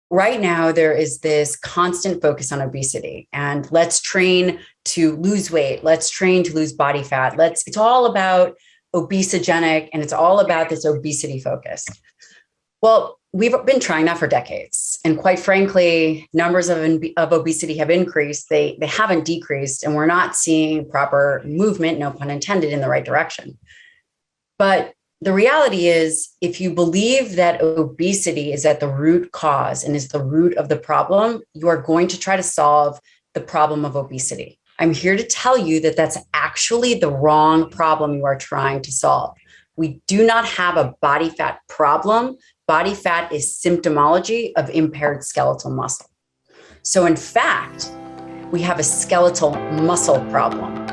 right now there is this constant focus on obesity, and let's train to lose weight. Let's train to lose body fat. It's all about obesogenic, and it's all about this obesity focus. Well, we've been trying that for decades. And quite frankly, numbers of obesity have increased. They haven't decreased, and we're not seeing proper movement, no pun intended, in the right direction. But the reality is, if you believe that obesity is at the root cause and is the root of the problem, you are going to try to solve the problem of obesity. I'm here to tell you that that's actually the wrong problem you are trying to solve. We do not have a body fat problem. Body fat is symptomology of impaired skeletal muscle. So in fact, we have a skeletal muscle problem.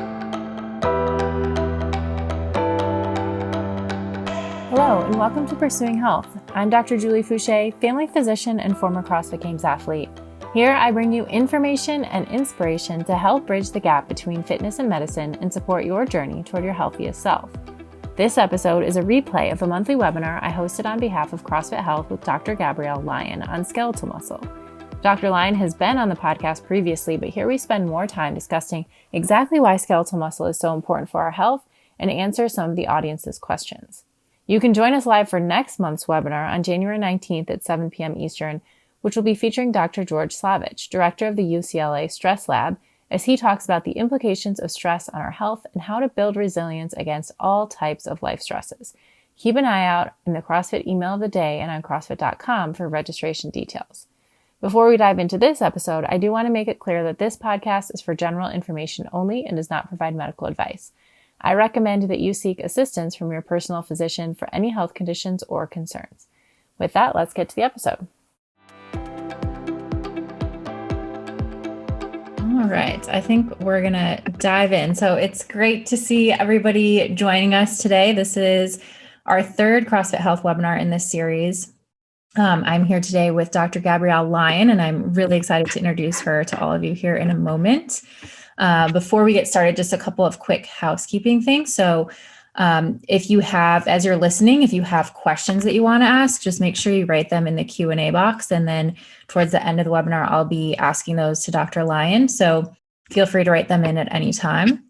Hello, and welcome to Pursuing Health. I'm Dr. Julie Fouché, family physician and former CrossFit Games athlete. Here, I bring you information and inspiration to help bridge the gap between fitness and medicine and support your journey toward your healthiest self. This episode is a replay of a monthly webinar I hosted on behalf of CrossFit Health with Dr. Gabrielle Lyon on skeletal muscle. Dr. Lyon has been on the podcast previously, but here we spend more time discussing exactly why skeletal muscle is so important for our health and answer some of the audience's questions. You can join us live for next month's webinar on January 19th at 7 p.m. Eastern, which will be featuring Dr. George Slavich, director of the UCLA Stress Lab, as he talks about the implications of stress on our health and how to build resilience against all types of life stresses. Keep an eye out in the CrossFit email of the day and on CrossFit.com for registration details. Before we dive into this episode, I do want to make it clear that this podcast is for general information only and does not provide medical advice. I recommend that you seek assistance from your personal physician for any health conditions or concerns. With that, let's get to the episode. All right, I think we're going to dive in. So it's great to see everybody joining us today. This is our third CrossFit Health webinar in this series. I'm here today with Dr. Gabrielle Lyon, and I'm really excited to introduce her to all of you here in a moment. Before we get started, just a couple of quick housekeeping things. So if you have, as you're listening, if you have questions that you want to ask, just make sure you write them in the Q&A box. And then towards the end of the webinar, I'll be asking those to Dr. Lyon. So feel free to write them in at any time.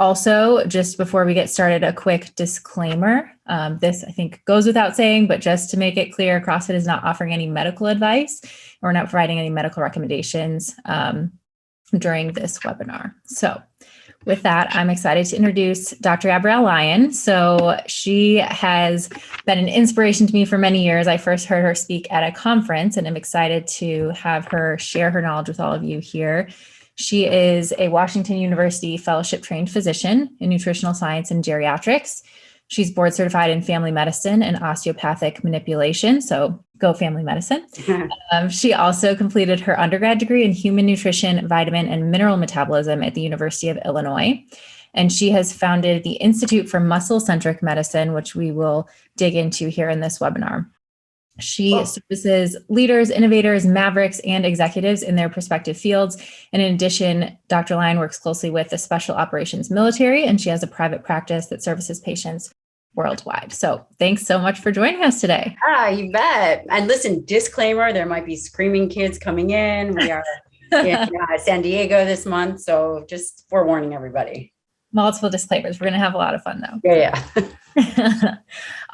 Also, just before we get started, a quick disclaimer. This, I think, goes without saying, but just to make it clear, CrossFit is not offering any medical advice. We're not providing any medical recommendations during this webinar. So with that, I'm excited to introduce Dr. Gabrielle Lyon. So she has been an inspiration to me for many years. I first heard her speak at a conference, and I'm excited to have her share her knowledge with all of you here. She is a Washington University fellowship trained physician in nutritional science and geriatrics. She's board certified in family medicine and osteopathic manipulation. So go family medicine. She also completed her undergrad degree in human nutrition, vitamin, and mineral metabolism at the University of Illinois. And she has founded the Institute for Muscle-Centric Medicine, which we will dig into here in this webinar. She services leaders, innovators, mavericks, and executives in their respective fields. And in addition, Dr. Lyon works closely with the Special Operations Military, and she has a private practice that services patients worldwide. So thanks so much for joining us today. You bet. And listen, disclaimer, there might be screaming kids coming in. We are in San Diego this month, so just forewarning everybody. Multiple disclaimers. We're going to have a lot of fun though. Yeah.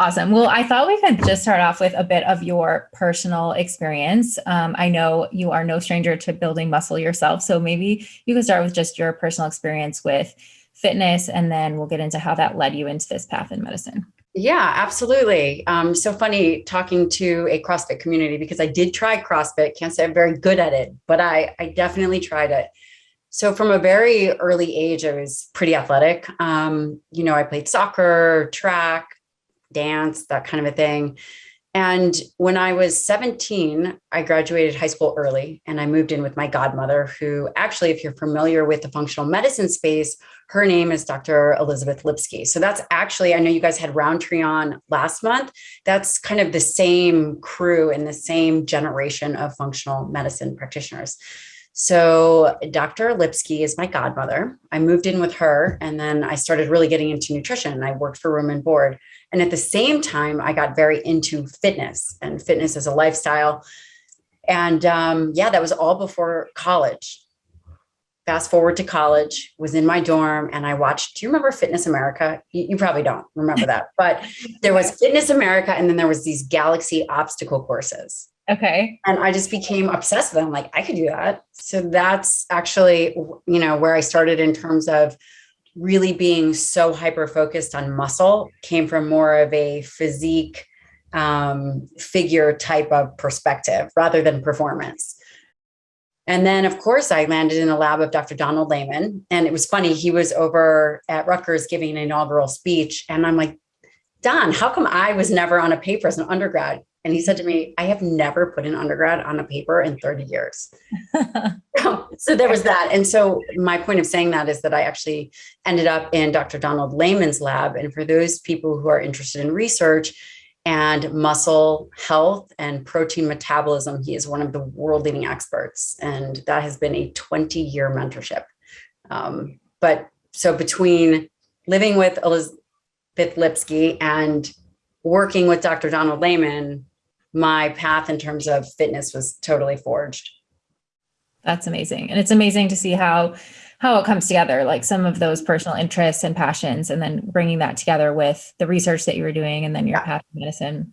Awesome. Well, I thought we could just start off with a bit of your personal experience. I know you are no stranger to building muscle yourself, so maybe you could start with just your personal experience with fitness, and then we'll get into how that led you into this path in medicine. Yeah, absolutely. So funny talking to a CrossFit community, because I did try CrossFit. Can't say I'm very good at it, but I definitely tried it. So from a very early age, I was pretty athletic. I played soccer, track, dance, that kind of a thing. And when I was 17, I graduated high school early, and I moved in with my godmother, who actually, if you're familiar with the functional medicine space, her name is Dr. Elizabeth Lipsky. So that's actually, I know you guys had Roundtree on last month. That's kind of the same crew and the same generation of functional medicine practitioners. So Dr. Lipsky is my godmother. I moved in with her, and then I started really getting into nutrition. I worked for Room and Board. And at the same time, I got very into fitness and fitness as a lifestyle. And that was all before college. Fast forward to college, was in my dorm, and I watched, do you remember Fitness America? You probably don't remember that, but there was Fitness America, and then there was these Galaxy obstacle courses. Okay. And I just became obsessed with them. Like, I could do that. So that's actually, where I started in terms of really being so hyper-focused on muscle. Came from more of a physique figure type of perspective rather than performance. And then, of course, I landed in the lab of Dr. Donald Lehman. And it was funny. He was over at Rutgers giving an inaugural speech. And I'm like, Don, how come I was never on a paper as an undergrad? And he said to me, I have never put an undergrad on a paper in 30 years. So there was that. And so my point of saying that is that I actually ended up in Dr. Donald Lehman's lab. And for those people who are interested in research and muscle health and protein metabolism, he is one of the world leading experts. And that has been a 20-year mentorship. But so between living with Elizabeth Lipsky and working with Dr. Donald Lehman, my path in terms of fitness was totally forged. That's amazing. And it's amazing to see how it comes together, like some of those personal interests and passions, and then bringing that together with the research that you were doing and then your path to medicine.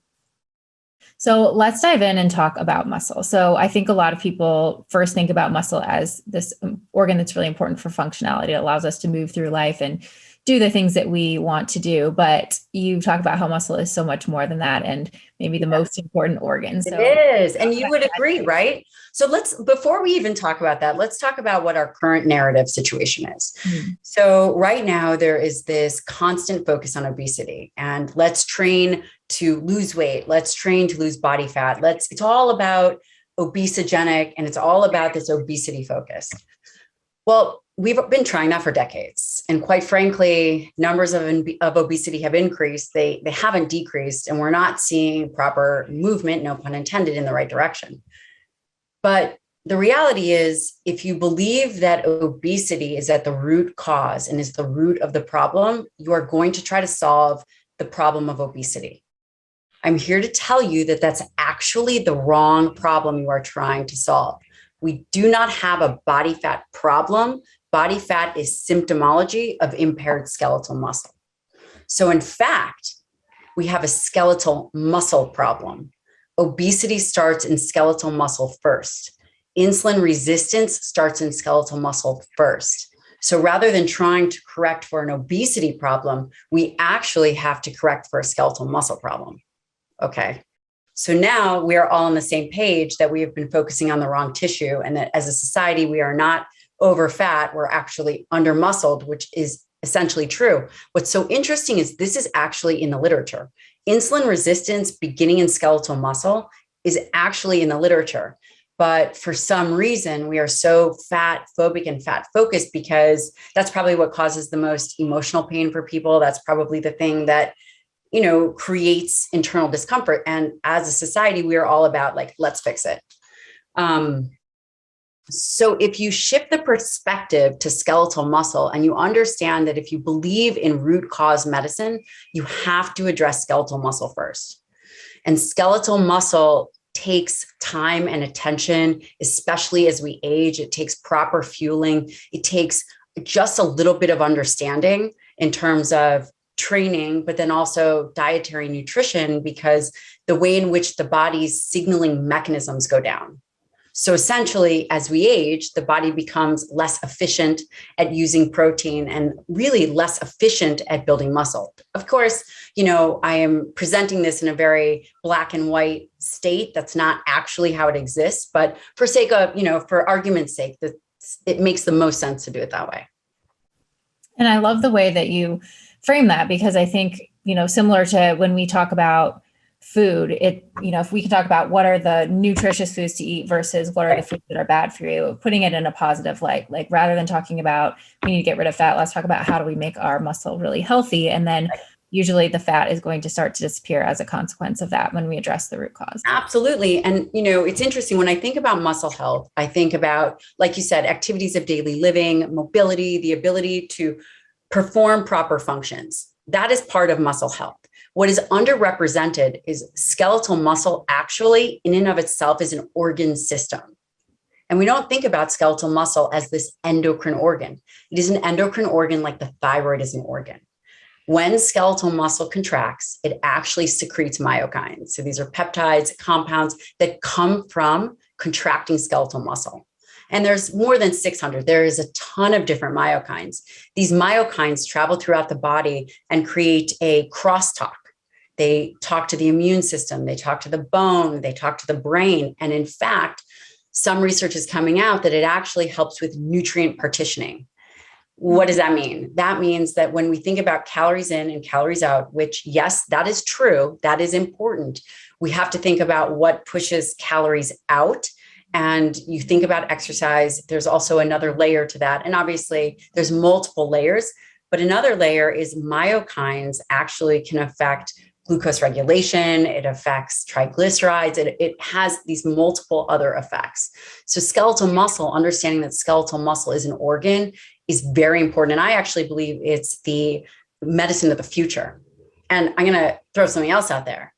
So let's dive in and talk about muscle. So I think a lot of people first think about muscle as this organ that's really important for functionality. It allows us to move through life and do the things that we want to do. But you talk about how muscle is so much more than that, and maybe the most important organ. So it is. And you would agree, right? So before we even talk about that, let's talk about what our current narrative situation is. Mm-hmm. So right now there is this constant focus on obesity, and let's train to lose weight. Let's train to lose body fat. It's all about obesogenic, and it's all about this obesity focus. Well, we've been trying that for decades. And quite frankly, numbers of obesity have increased. They haven't decreased, and we're not seeing proper movement, no pun intended, in the right direction. But the reality is, if you believe that obesity is at the root cause and is the root of the problem, you are going to try to solve the problem of obesity. I'm here to tell you that that's actually the wrong problem you are trying to solve. We do not have a body fat problem. Body fat is symptomology of impaired skeletal muscle. So in fact, we have a skeletal muscle problem. Obesity starts in skeletal muscle first. Insulin resistance starts in skeletal muscle first. So rather than trying to correct for an obesity problem, we actually have to correct for a skeletal muscle problem. Okay. So now we are all on the same page that we have been focusing on the wrong tissue, and that as a society, we are not over fat, we're actually under muscled, which is essentially true. What's so interesting is this is actually in the literature. Insulin resistance beginning in skeletal muscle is actually in the literature. But for some reason, we are so fat phobic and fat focused, because that's probably what causes the most emotional pain for people. That's probably the thing that creates internal discomfort. And as a society, we are all about let's fix it. So if you shift the perspective to skeletal muscle, and you understand that if you believe in root cause medicine, you have to address skeletal muscle first. And skeletal muscle takes time and attention, especially as we age. It takes proper fueling. It takes just a little bit of understanding in terms of training, but then also dietary nutrition, because the way in which the body's signaling mechanisms go down. So essentially, as we age, the body becomes less efficient at using protein and really less efficient at building muscle. Of course, I am presenting this in a very black and white state. That's not actually how it exists, but for sake of, for argument's sake, it makes the most sense to do it that way. And I love the way that you frame that, because I think, similar to when we talk about food, if we can talk about what are the nutritious foods to eat versus what are the foods that are bad for you, putting it in a positive light, rather than talking about we need to get rid of fat, let's talk about how do we make our muscle really healthy. And then usually the fat is going to start to disappear as a consequence of that when we address the root cause. Absolutely. And, it's interesting when I think about muscle health, I think about, like you said, activities of daily living, mobility, the ability to perform proper functions. That is part of muscle health. What is underrepresented is skeletal muscle actually in and of itself is an organ system. And we don't think about skeletal muscle as this endocrine organ. It is an endocrine organ like the thyroid is an organ. When skeletal muscle contracts, it actually secretes myokines. So these are peptides, compounds that come from contracting skeletal muscle. And there's more than 600. There is a ton of different myokines. These myokines travel throughout the body and create a crosstalk. They talk to the immune system, they talk to the bone, they talk to the brain. And in fact, some research is coming out that it actually helps with nutrient partitioning. What does that mean? That means that when we think about calories in and calories out, which yes, that is true, that is important. We have to think about what pushes calories out. And you think about exercise, there's also another layer to that. And obviously there's multiple layers, but another layer is myokines actually can affect glucose regulation, it affects triglycerides, it has these multiple other effects. So skeletal muscle, understanding that skeletal muscle is an organ is very important. And I actually believe it's the medicine of the future. And I'm going to throw something else out there.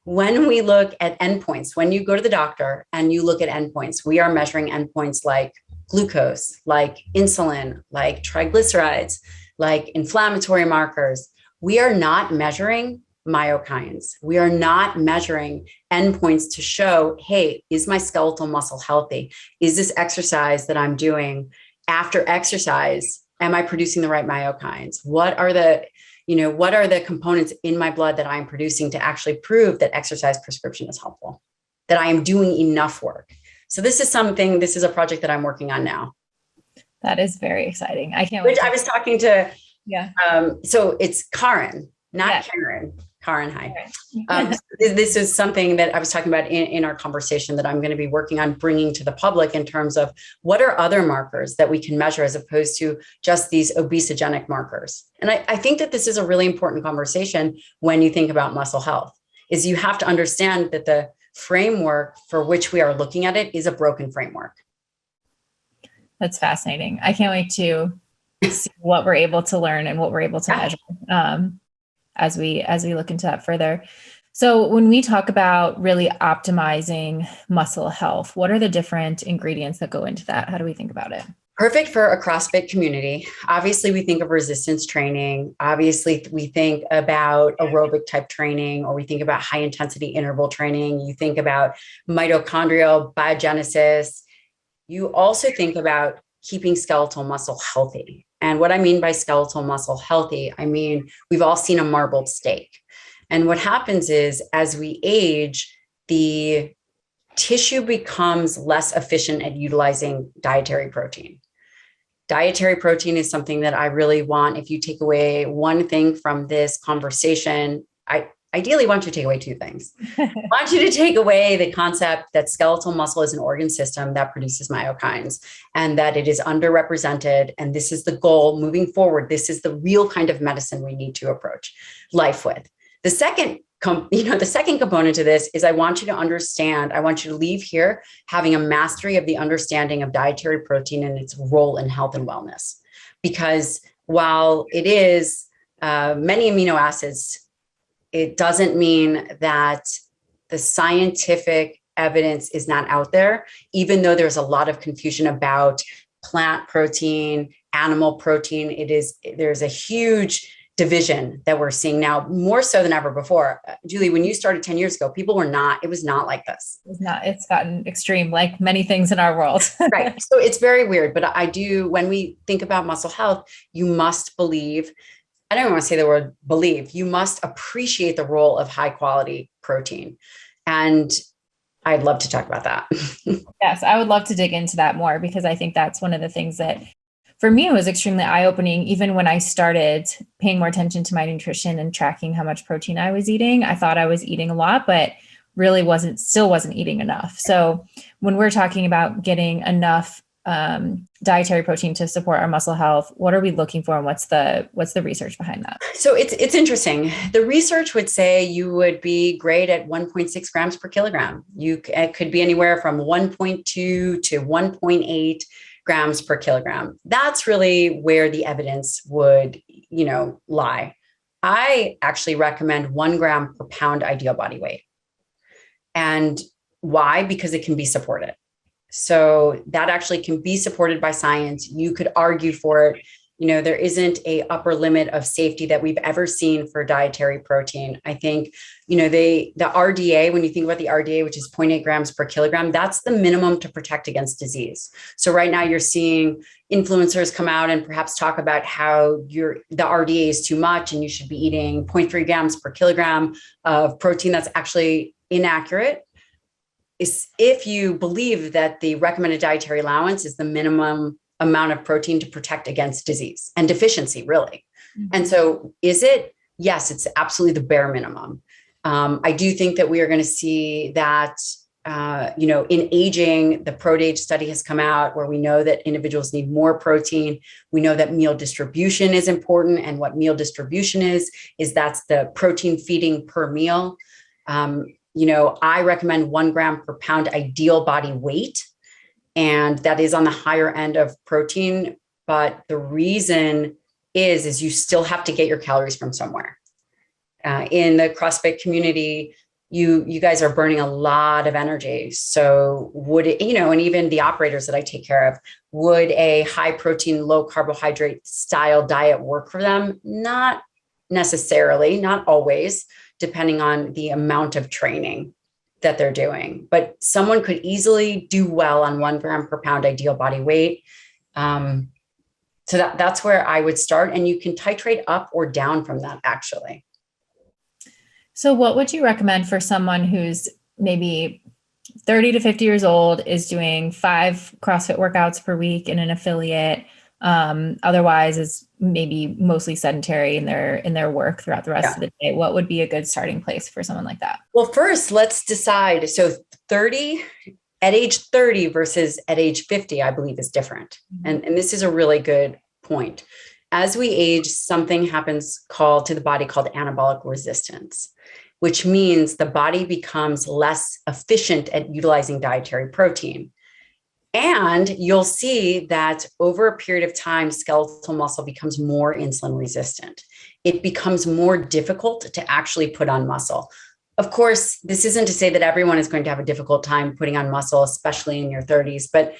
When we look at endpoints, when you go to the doctor and you look at endpoints, we are measuring endpoints like glucose, like insulin, like triglycerides, like inflammatory markers. We are not measuring myokines. We are not measuring endpoints to show, hey, is my skeletal muscle healthy? Is this exercise that I'm doing after exercise? Am I producing the right myokines? What are the components in my blood that I'm producing to actually prove that exercise prescription is helpful, that I am doing enough work? So this is a project that I'm working on now. That is very exciting. I can't wait. I was talking to, yeah. So it's Karen, not yeah. Karen. Karen, hi. This is something that I was talking about in our conversation that I'm going to be working on bringing to the public in terms of what are other markers that we can measure as opposed to just these obesogenic markers. And I think that this is a really important conversation when you think about muscle health, is you have to understand that the framework for which we are looking at it is a broken framework. That's fascinating. I can't wait to see what we're able to learn and what we're able to measure. As we look into that further. So when we talk about really optimizing muscle health, what are the different ingredients that go into that? How do we think about it? Perfect for a CrossFit community. Obviously, we think of resistance training. Obviously, we think about aerobic type training, or we think about high intensity interval training. You think about mitochondrial biogenesis. You also think about keeping skeletal muscle healthy. And what I mean by skeletal muscle healthy, I mean, we've all seen a marbled steak. And what happens is as we age, the tissue becomes less efficient at utilizing dietary protein. Dietary protein is something that I really want. If you take away one thing from this conversation, I ideally want you to take away two things. I want you to take away the concept that skeletal muscle is an organ system that produces myokines and that it is underrepresented. And this is the goal moving forward. This is the real kind of medicine we need to approach life with. The second component to this is I want you to understand, I want you to leave here having a mastery of the understanding of dietary protein and its role in health and wellness. Because while it is many amino acids, it doesn't mean that the scientific evidence is not out there, even though there's a lot of confusion about plant protein, animal protein. There's a huge division that we're seeing now, more so than ever before. Julie, when you started 10 years ago, it was not like this. It's gotten extreme, like many things in our world. Right. So it's very weird, but when we think about muscle health, you must believe, I don't want to say the word believe, you must appreciate the role of high quality protein. And I'd love to talk about that. Yes, I would love to dig into that more because I think that's one of the things that for me was extremely eye-opening. Even when I started paying more attention to my nutrition and tracking how much protein I was eating, I thought I was eating a lot, but really still wasn't eating enough. So when we're talking about getting enough dietary protein to support our muscle health? What are we looking for, and what's the research behind that? So it's interesting. The research would say you would be great at 1.6 grams per kilogram. It could be anywhere from 1.2 to 1.8 grams per kilogram. That's really where the evidence would, lie. I actually recommend 1 gram per pound ideal body weight. And why? Because it can be supported. So that actually can be supported by science. You could argue for it. There isn't a upper limit of safety that we've ever seen for dietary protein. I think, the RDA, when you think about the RDA, which is 0.8 grams per kilogram, that's the minimum to protect against disease. So right now you're seeing influencers come out and perhaps talk about how the RDA is too much and you should be eating 0.3 grams per kilogram of protein. That's actually inaccurate. If you believe that the recommended dietary allowance is the minimum amount of protein to protect against disease and deficiency, really. Mm-hmm. And so is it? Yes, it's absolutely the bare minimum. I do think that we are going to see that, in aging, the ProDage study has come out where we know that individuals need more protein. We know that meal distribution is important. And what meal distribution is that's the protein feeding per meal. I recommend 1 gram per pound ideal body weight. And that is on the higher end of protein. But the reason is you still have to get your calories from somewhere. In the CrossFit community, you guys are burning a lot of energy. So would it, and even the operators that I take care of, would a high protein, low carbohydrate style diet work for them? Not necessarily, not always, depending on the amount of training that they're doing, but someone could easily do well on 1 gram per pound ideal body weight. So that's where I would start, and you can titrate up or down from that actually. So what would you recommend for someone who's maybe 30 to 50 years old, is doing 5 CrossFit workouts per week in an affiliate, otherwise is maybe mostly sedentary in their work throughout the rest of the day? What would be a good starting place for someone like that? Well, first, let's decide. So at age 30 versus at age 50, I believe is different. Mm-hmm. And this is a really good point. As we age, something happens to the body called anabolic resistance, which means the body becomes less efficient at utilizing dietary protein. And you'll see that over a period of time, skeletal muscle becomes more insulin resistant. It becomes more difficult to actually put on muscle. Of course, this isn't to say that everyone is going to have a difficult time putting on muscle, especially in your 30s. But,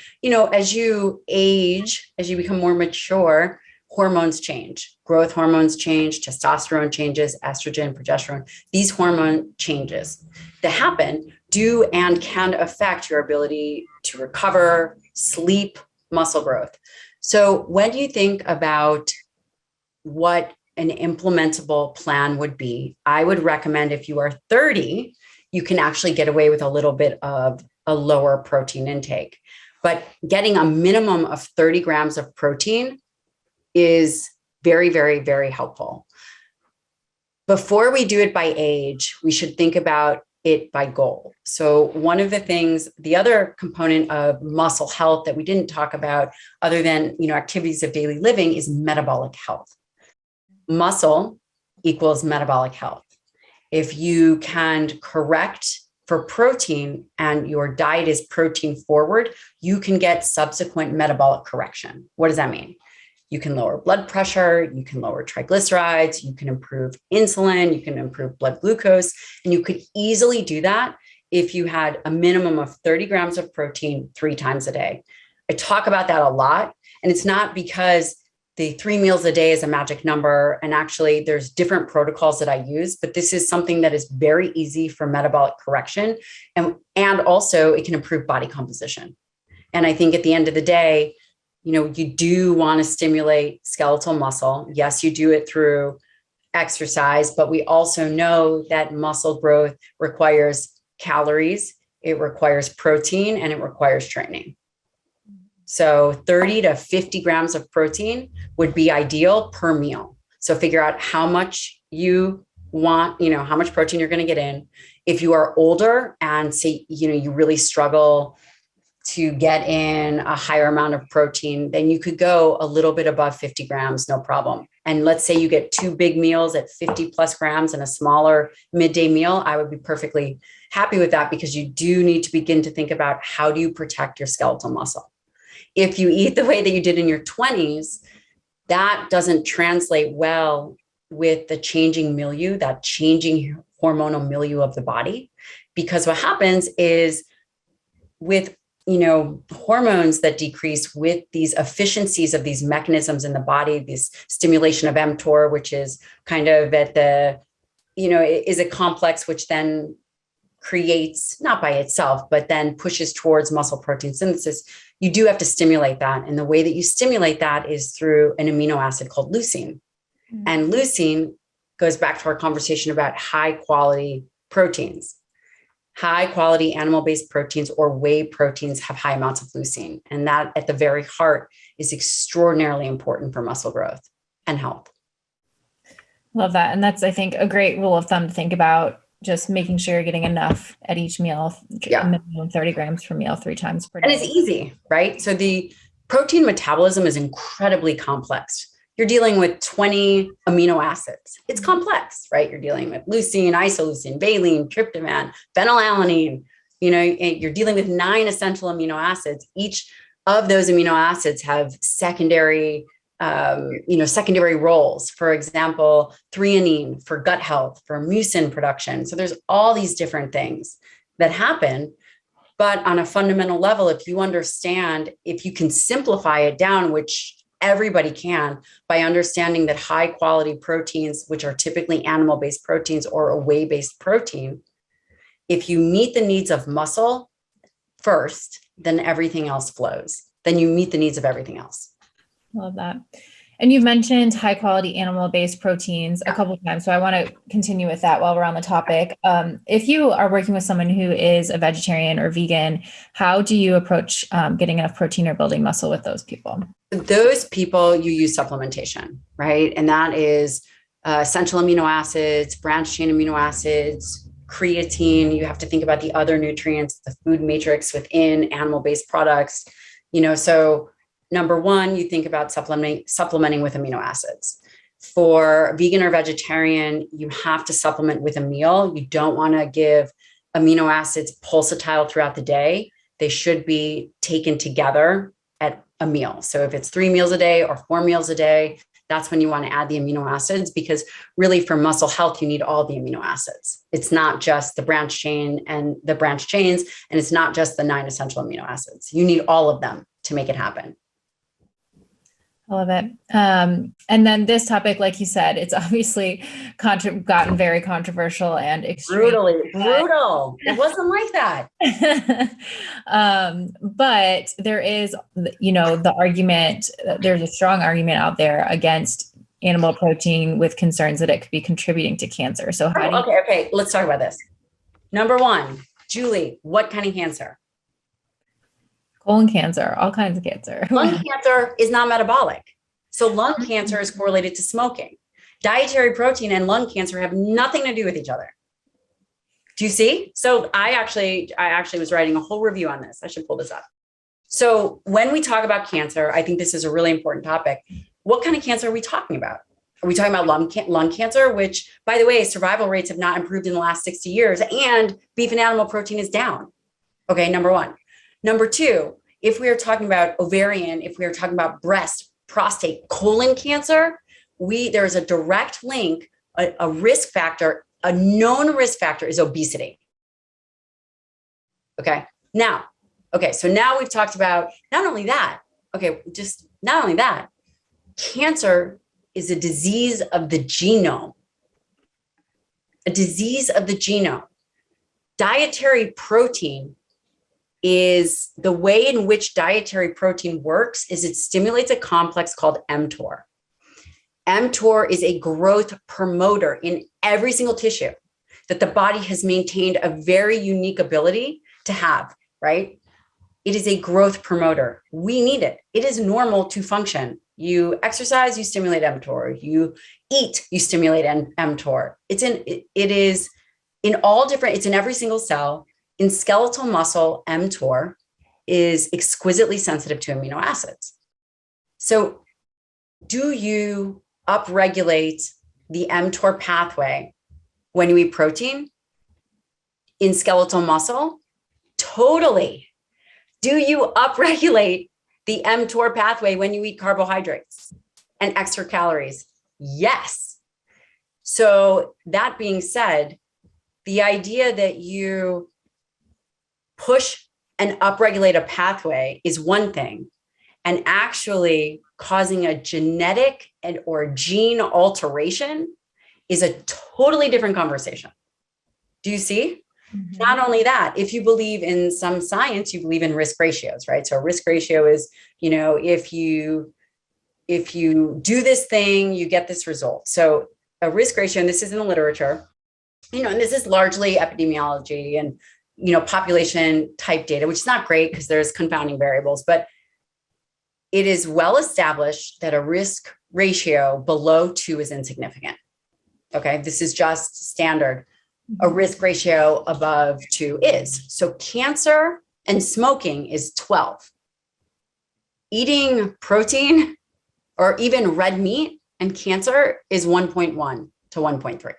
as you age, as you become more mature, hormones change. Growth hormones change, testosterone changes, estrogen, progesterone. These hormone changes that happen do and can affect your ability to recover, sleep, muscle growth. So when you think about what an implementable plan would be, I would recommend if you are 30, you can actually get away with a little bit of a lower protein intake. But getting a minimum of 30 grams of protein is very, very, very helpful. Before we do it by age, we should think about it by goal. So one of the other component of muscle health that we didn't talk about other than, activities of daily living is metabolic health. Muscle equals metabolic health. If you can correct for protein and your diet is protein forward, you can get subsequent metabolic correction. What does that mean? You can lower blood pressure, you can lower triglycerides, you can improve insulin, you can improve blood glucose, and you could easily do that if you had a minimum of 30 grams of protein 3 times a day. I talk about that a lot, and it's not because the 3 meals a day is a magic number, and actually there's different protocols that I use, but this is something that is very easy for metabolic correction, and also it can improve body composition. And I think at the end of the day, you do want to stimulate skeletal muscle. Yes, you do it through exercise, but we also know that muscle growth requires calories, it requires protein, and it requires training. So 30 to 50 grams of protein would be ideal per meal. So figure out how much you want, how much protein you're going to get in. If you are older and say, you really struggle to get in a higher amount of protein, then you could go a little bit above 50 grams, no problem. And let's say you get 2 big meals at 50 plus grams and a smaller midday meal, I would be perfectly happy with that, because you do need to begin to think about how do you protect your skeletal muscle. If you eat the way that you did in your 20s, that doesn't translate well with the changing milieu, that changing hormonal milieu of the body. Because what happens is with hormones that decrease, with these efficiencies of these mechanisms in the body, this stimulation of mTOR, which is kind of at the, is a complex which then creates, not by itself, but then pushes towards muscle protein synthesis. You do have to stimulate that. And the way that you stimulate that is through an amino acid called leucine. Mm-hmm. And leucine goes back to our conversation about high quality proteins. High quality animal-based proteins or whey proteins have high amounts of leucine. And that at the very heart is extraordinarily important for muscle growth and health. Love that. And that's, I think, a great rule of thumb to think about, just making sure you're getting enough at each meal, minimum 30 grams per meal 3 times per day. And it's easy, right? So the protein metabolism is incredibly complex. You're dealing with 20 amino acids. It's complex, right? You're dealing with leucine, isoleucine, valine, tryptophan, phenylalanine. You're dealing with 9 essential amino acids. Each of those amino acids have secondary roles. For example, threonine for gut health, for mucin production. So there's all these different things that happen. But on a fundamental level, if you can simplify it down, which everybody can, by understanding that high quality proteins, which are typically animal-based proteins or a whey-based protein, if you meet the needs of muscle first, then everything else flows. Then you meet the needs of everything else. Love that. And you've mentioned high quality animal-based proteins a couple of times. So I want to continue with that while we're on the topic. If you are working with someone who is a vegetarian or vegan, how do you approach getting enough protein or building muscle with those people? Those people, you use supplementation, right? And that is essential amino acids, branched chain amino acids, creatine. You have to think about the other nutrients, the food matrix within animal-based products. So number one, you think about supplementing with amino acids. For vegan or vegetarian, you have to supplement with a meal. You don't want to give amino acids pulsatile throughout the day. They should be taken together at a meal. So if it's 3 meals a day or 4 meals a day, that's when you want to add the amino acids, because really for muscle health, you need all the amino acids. It's not just the branched chain and the branched chains, and it's not just the 9 essential amino acids. You need all of them to make it happen. I love it. And then this topic, like you said, it's obviously gotten very controversial and brutally brutal. It wasn't like that. But there is, the argument, there's a strong argument out there against animal protein with concerns that it could be contributing to cancer. So okay. Let's talk about this. Number one, Julie, what kind of cancer? Colon cancer, all kinds of cancer. Lung cancer is not metabolic. So lung cancer is correlated to smoking. Dietary protein and lung cancer have nothing to do with each other. Do you see? So I actually was writing a whole review on this. I should pull this up. So when we talk about cancer, I think this is a really important topic. What kind of cancer are we talking about? Are we talking about lung cancer, which, by the way, survival rates have not improved in the last 60 years, and beef and animal protein is down? Okay, number one. Number two, if we are talking about ovarian, if we are talking about breast, prostate, colon cancer, there is a direct link, a risk factor, a known risk factor is obesity. So now we've talked about not only that, cancer is a disease of the genome. A disease of the genome. Dietary protein is the way in which dietary protein works is it stimulates a complex called mTOR. mTOR is a growth promoter in every single tissue that the body has maintained a very unique ability to have, right? It is a growth promoter. We need it. It is normal to function. You exercise, you stimulate mTOR. You eat, you stimulate mTOR. It's in every single cell. In skeletal muscle, mTOR is exquisitely sensitive to amino acids. So do you upregulate the mTOR pathway when you eat protein in skeletal muscle? Totally. Do you upregulate the mTOR pathway when you eat carbohydrates and extra calories? Yes. So that being said, the idea that you push and upregulate a pathway is one thing, and actually causing a genetic or gene alteration is a totally different conversation. Do you see? Mm-hmm. Not only that, if you believe in some science, you believe in risk ratios, right? So a risk ratio is, if you do this thing, you get this result. So a risk ratio, and this is in the literature, and this is largely epidemiology and, population type data, which is not great because there's confounding variables, but it is well established that a risk ratio below 2 is insignificant. Okay. This is just standard. A risk ratio above 2 is. So cancer and smoking is 12. Eating protein or even red meat and cancer is 1.1 to 1.3.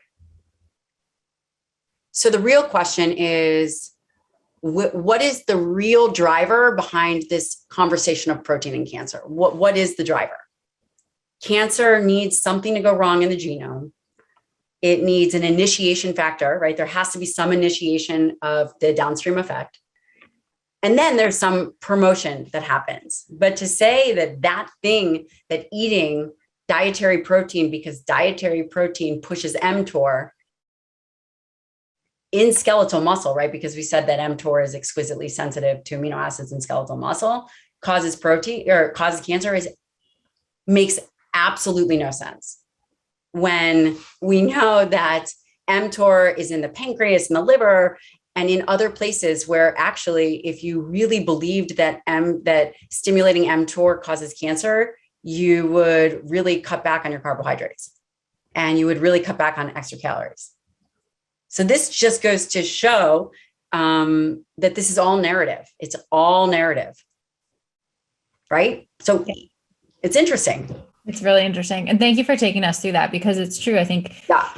So the real question is, what is the real driver behind this conversation of protein and cancer? What is the driver? Cancer needs something to go wrong in the genome. It needs an initiation factor, right? There has to be some initiation of the downstream effect. And then there's some promotion that happens. But to say that thing, that eating dietary protein, because dietary protein pushes mTOR in skeletal muscle, right? Because we said that mTOR is exquisitely sensitive to amino acids in skeletal muscle, causes cancer, makes absolutely no sense. When we know that mTOR is in the pancreas and the liver and in other places where actually, if you really believed that stimulating mTOR causes cancer, you would really cut back on your carbohydrates and you would really cut back on extra calories. So this just goes to show that this is all narrative. It's all narrative, right? So it's interesting. It's really interesting. And thank you for taking us through that, because it's true. I think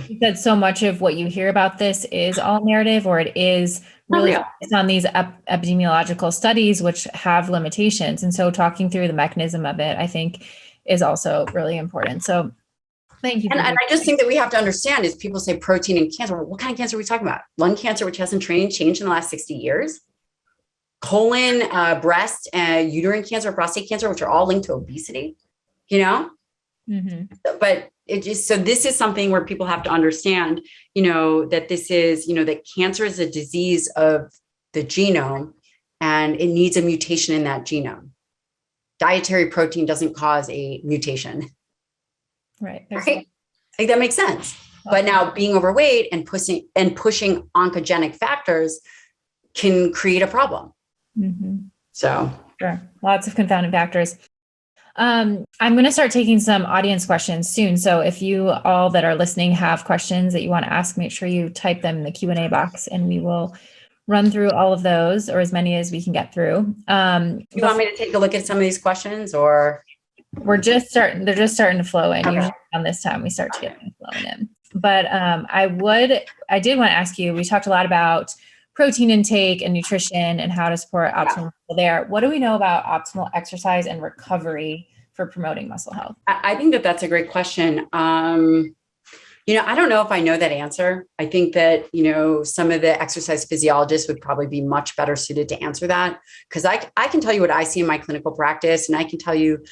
you said so much of what you hear about this is all narrative, or it is really based on these epidemiological studies, which have limitations. And so talking through the mechanism of it, I think, is also really important. So thank you. And I just think that we have to understand is people say protein and cancer. Well, what kind of cancer are we talking about? Lung cancer, which hasn't changed in the last 60 years. Colon, breast, uterine cancer, prostate cancer, which are all linked to obesity, Mm-hmm. But so this is something where people have to understand, that this is, that cancer is a disease of the genome and it needs a mutation in that genome. Dietary protein doesn't cause a mutation. Right. I think that makes sense. Okay. But now being overweight and pushing oncogenic factors can create a problem. Mm-hmm. So sure. Lots of confounding factors. I'm going to start taking some audience questions soon. So if you all that are listening have questions that you want to ask, make sure you type them in the Q&A box and we will run through all of those, or as many as we can get through. You want me to take a look at some of these questions, or? They're just starting to flow in. Okay. Usually around this time we start to get them flowing in. But I did want to ask you, we talked a lot about protein intake and nutrition and how to support optimal muscle there. What do we know about optimal exercise and recovery for promoting muscle health? I think that that's a great question. I don't know if I know that answer. I think that, some of the exercise physiologists would probably be much better suited to answer that, because I can tell you what I see in my clinical practice, and I can tell you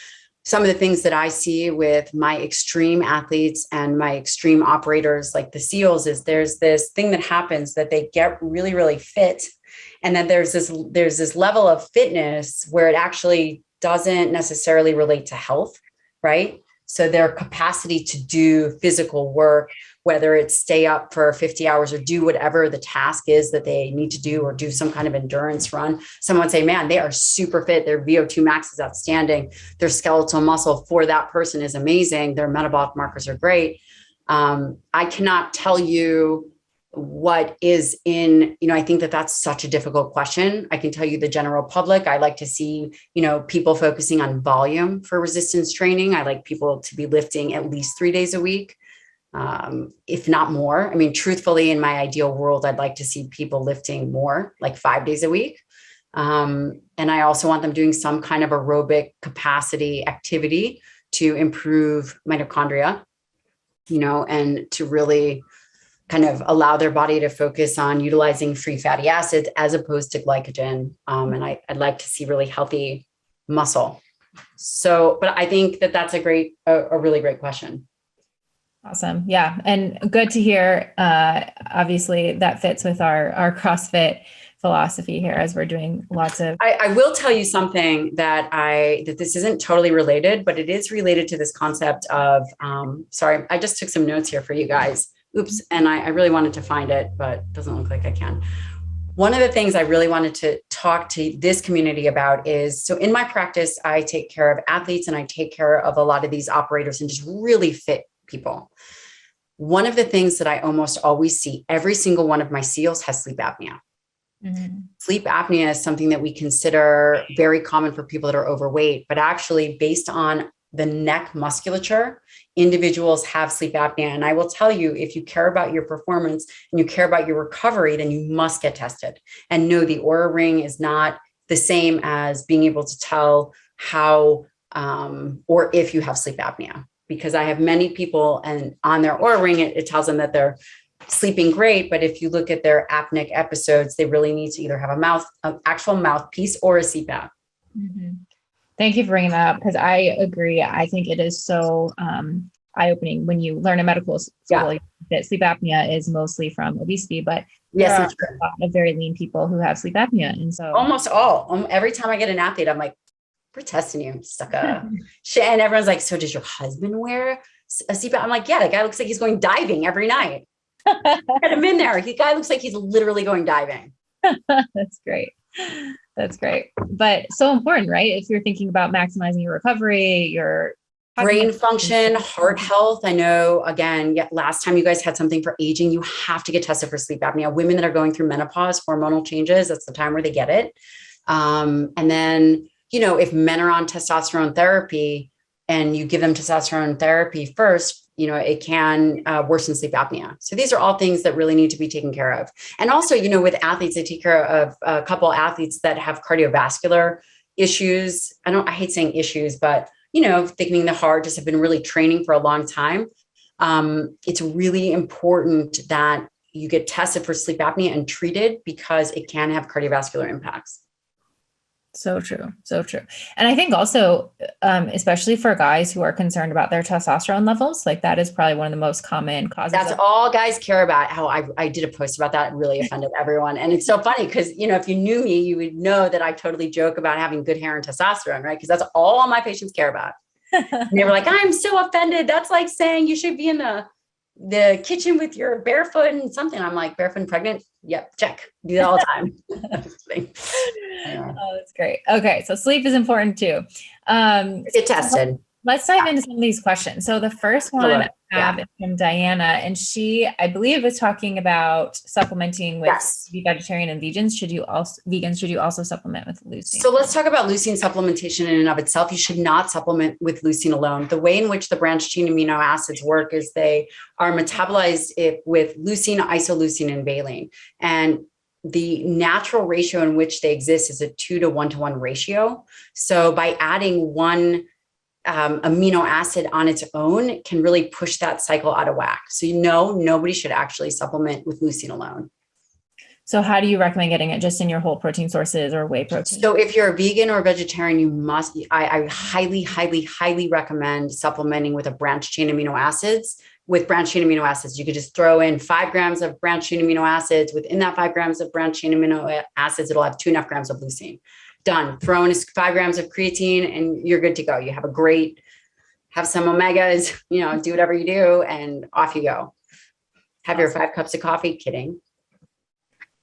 some of the things that I see with my extreme athletes and my extreme operators, like the SEALs, is there's this thing that happens that they get really, really fit. And then there's this level of fitness where it actually doesn't necessarily relate to health, right? So their capacity to do physical work, whether it's stay up for 50 hours or do whatever the task is that they need to do, or do some kind of endurance run. Someone would say, man, they are super fit. Their VO2 max is outstanding. Their skeletal muscle for that person is amazing. Their metabolic markers are great. I cannot tell you what is in, I think that that's such a difficult question. I can tell you the general public, I like to see, people focusing on volume for resistance training. I like people to be lifting at least 3 days a week, if not more. I mean, truthfully, in my ideal world, I'd like to see people lifting more, like 5 days a week. And I also want them doing some kind of aerobic capacity activity to improve mitochondria, and to really kind of allow their body to focus on utilizing free fatty acids as opposed to glycogen. And I'd like to see really healthy muscle. So, but I think that that's a really great question. Awesome. Yeah. And good to hear. Obviously that fits with our CrossFit philosophy here, as we're doing lots of. I will tell you something that this isn't totally related, but it is related to this concept of, sorry, I just took some notes here for you guys. Oops. And I really wanted to find it, but it doesn't look like I can. One of the things I really wanted to talk to this community about is, so in my practice, I take care of athletes and I take care of a lot of these operators and just really fit people. One of the things that I almost always see, every single one of my SEALs has sleep apnea. Mm-hmm. Sleep apnea is something that we consider very common for people that are overweight, but actually based on the neck musculature, individuals have sleep apnea. And I will tell you, if you care about your performance and you care about your recovery, then you must get tested. And no, the Oura Ring is not the same as being able to tell how or if you have sleep apnea. Because I have many people and on their Oura Ring, it tells them that they're sleeping great. But if you look at their apneic episodes, they really need to either have an actual mouthpiece or a CPAP. Mm-hmm. Thank you for bringing that up, because I agree. I think it is so eye-opening when you learn in medical school that sleep apnea is mostly from obesity, but there are a lot of very lean people who have sleep apnea. And so almost all, every time I get an athlete, I'm like, we're testing you, sucker. And everyone's like, so does your husband wear a CPAP? I'm like, yeah, the guy looks like he's going diving every night. Get him in there. The guy looks like he's literally going diving. That's great. That's great. But so important, right? If you're thinking about maximizing your recovery, your brain function, heart health. I know, again, last time you guys had something for aging, you have to get tested for sleep apnea. Women that are going through menopause, hormonal changes, that's the time where they get it. And then, if men are on testosterone therapy and you give them testosterone therapy first, it can worsen sleep apnea. So these are all things that really need to be taken care of. And also, with athletes, I take care of a couple of athletes that have cardiovascular issues. I hate saying issues, but, thickening the heart, just have been really training for a long time. It's really important that you get tested for sleep apnea and treated, because it can have cardiovascular impacts. So true. So true. And I think also, especially for guys who are concerned about their testosterone levels, like that is probably one of the most common causes. That's all guys care about. How I did a post about that. It really offended everyone. And it's so funny because, if you knew me, you would know that I totally joke about having good hair and testosterone, right? Because that's all my patients care about. And they were like, I'm so offended. That's like saying you should be in the kitchen with your barefoot and something. I'm like, barefoot and pregnant? Yep, check. Do that all the time. Oh, that's great. Okay, so sleep is important too. Get tested. Let's dive into some of these questions. So the first one I have is from Diana, and she, I believe, is talking about supplementing with vegetarian and vegans. Should you also supplement with leucine? So let's talk about leucine supplementation in and of itself. You should not supplement with leucine alone. The way in which the branched chain amino acids work is they are metabolized with leucine, isoleucine, and valine. And the natural ratio in which they exist is a 2 to 1 to 1 ratio. So by adding one amino acid on its own can really push that cycle out of whack. So, nobody should actually supplement with leucine alone. So how do you recommend getting it? Just in your whole protein sources or whey protein? So if you're a vegan or a vegetarian, I highly, highly, highly recommend supplementing with a branched chain amino acids. With branched chain amino acids, you could just throw in 5 grams of branched chain amino acids. Within that 5 grams of branched chain amino acids, it'll have 2.5 grams of leucine. Done. Throw in 5 grams of creatine and you're good to go. You have some omegas, do whatever you do and off you go. Have your 5 cups of coffee. Kidding.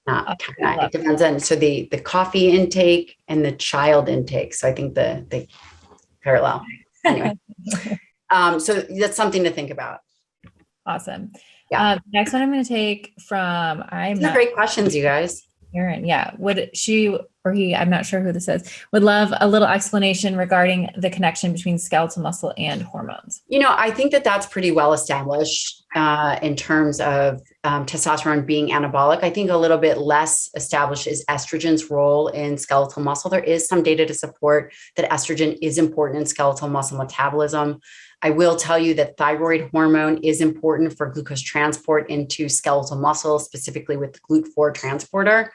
It depends on, so the coffee intake and the child intake. So I think the parallel anyway. So that's something to think about. Awesome. Yeah. Next one I'm going to take from, These are great questions, you guys. Aaron. Yeah. Would she or he, I'm not sure who this is, would love a little explanation regarding the connection between skeletal muscle and hormones. I think that that's pretty well established in terms of testosterone being anabolic. I think a little bit less established is estrogen's role in skeletal muscle. There is some data to support that estrogen is important in skeletal muscle metabolism. I will tell you that thyroid hormone is important for glucose transport into skeletal muscle, specifically with the GLUT4 transporter.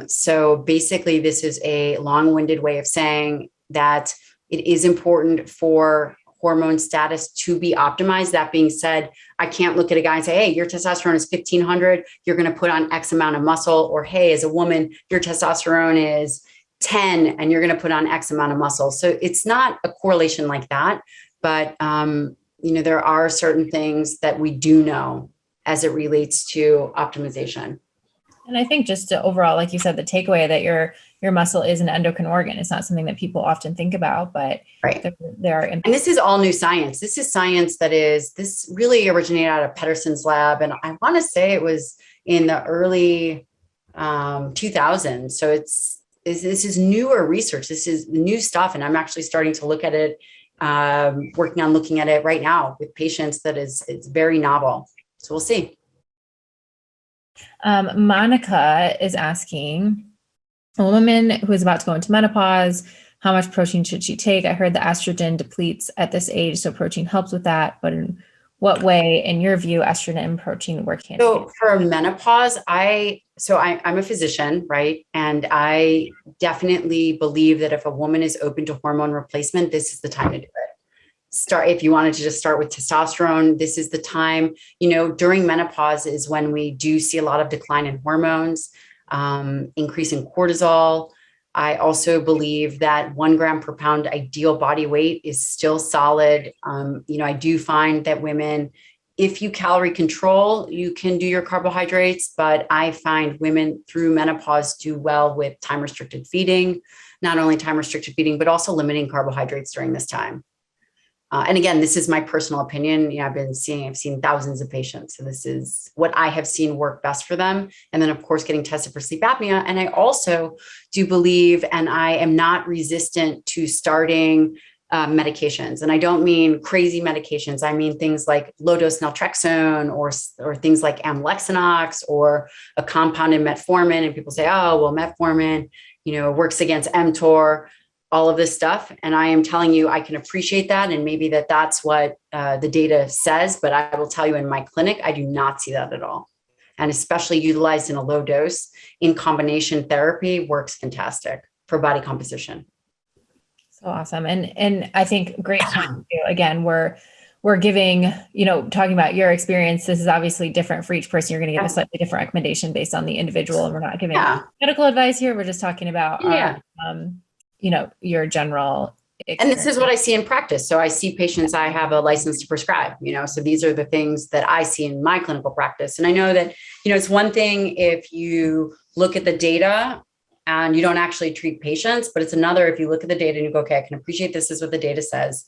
So basically, this is a long-winded way of saying that it is important for hormone status to be optimized. That being said, I can't look at a guy and say, hey, your testosterone is 1500, you're going to put on X amount of muscle, or hey, as a woman, your testosterone is 10 and you're going to put on X amount of muscle. So it's not a correlation like that. But, there are certain things that we do know as it relates to optimization. And I think just to overall, like you said, the takeaway that your muscle is an endocrine organ. It's not something that people often think about, but right. there are. And this is all new science. This is science this really originated out of Pedersen's lab. And I want to say it was in the early 2000s. So this is newer research. This is new stuff. And I'm actually starting to look at it, working on looking at it right now with patients. It's very novel. So we'll see. Monica is asking, a woman who is about to go into menopause, how much protein should she take? I heard the estrogen depletes at this age, so protein helps with that. But in what way, in your view, estrogen and protein work hand in hand? So for menopause, I'm a physician, right? And I definitely believe that if a woman is open to hormone replacement, this is the time to do it. If you wanted to just start with testosterone, this is the time. During menopause is when we do see a lot of decline in hormones, increase in cortisol. I also believe that 1 gram per pound ideal body weight is still solid. I do find that women, if you calorie control, you can do your carbohydrates, but I find women through menopause do well with time restricted feeding, not only time restricted feeding, but also limiting carbohydrates during this time. And again, this is my personal opinion. I've seen thousands of patients. So this is what I have seen work best for them. And then of course, getting tested for sleep apnea. And I also do believe, and I am not resistant to starting medications. And I don't mean crazy medications. I mean things like low dose naltrexone or things like amlexinox or a compounded metformin. And people say, oh, well, metformin, works against mTOR. All of this stuff. And I am telling you, I can appreciate that. And maybe that's what the data says, but I will tell you in my clinic, I do not see that at all. And especially utilized in a low dose in combination therapy works fantastic for body composition. So awesome. And I think great point. Again, we're giving, talking about your experience. This is obviously different for each person. You're going to give a slightly different recommendation based on the individual. And we're not giving medical advice here. We're just talking about your general experience. And this is what I see in practice. So I see patients, I have a license to prescribe, so these are the things that I see in my clinical practice. And I know that, it's one thing if you look at the data and you don't actually treat patients, but it's another if you look at the data and you go, okay, I can appreciate this is what the data says.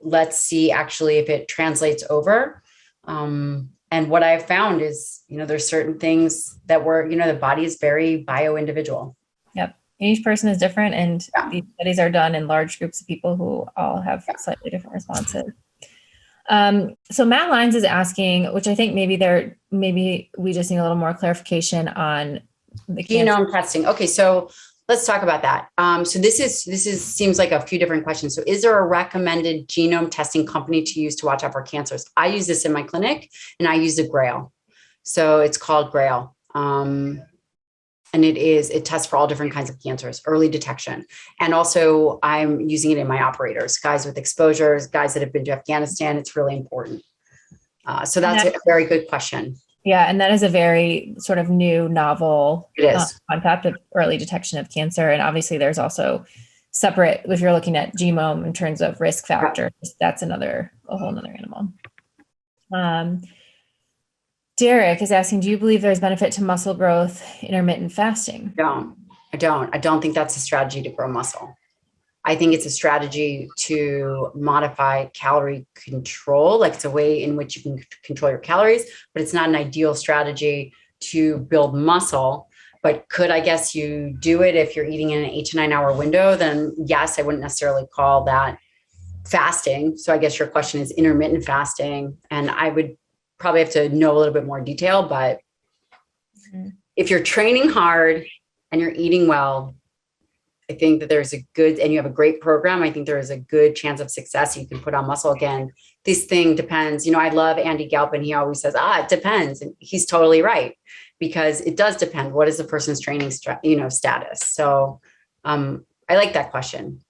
Let's see actually if it translates over. And what I've found is, there's certain things that the body is very bio-individual. Yep. Each person is different, and these studies are done in large groups of people who all have slightly different responses. So Matt Lyons is asking, which I think maybe we just need a little more clarification on the genome testing. Okay, so let's talk about that. So this seems like a few different questions. So is there a recommended genome testing company to use to watch out for cancers? I use this in my clinic, and I use a Grail. So it's called Grail. And it tests for all different kinds of cancers, early detection. And also I'm using it in my operators, guys with exposures, guys that have been to Afghanistan. It's really important. So that's a very good question. Yeah. And that is a very sort of new, novel concept of early detection of cancer. And obviously there's also separate, if you're looking at genome in terms of risk factors, that's a whole nother animal. Derek is asking, do you believe there's benefit to muscle growth, intermittent fasting? I don't think that's a strategy to grow muscle. I think it's a strategy to modify calorie control. Like it's a way in which you can control your calories, but it's not an ideal strategy to build muscle. But could, I guess, you do it if you're eating in an 8 to 9 hour window? Then yes, I wouldn't necessarily call that fasting. So I guess your question is intermittent fasting. And I would probably have to know a little bit more detail, but if you're training hard and you're eating well, I think that there's a good, and you have a great program, I think there is a good chance of success. You can put on muscle again. This thing depends. You know, I love Andy Galpin. He always says, it depends. And he's totally right, because it does depend. What is the person's training, status? So I like that question.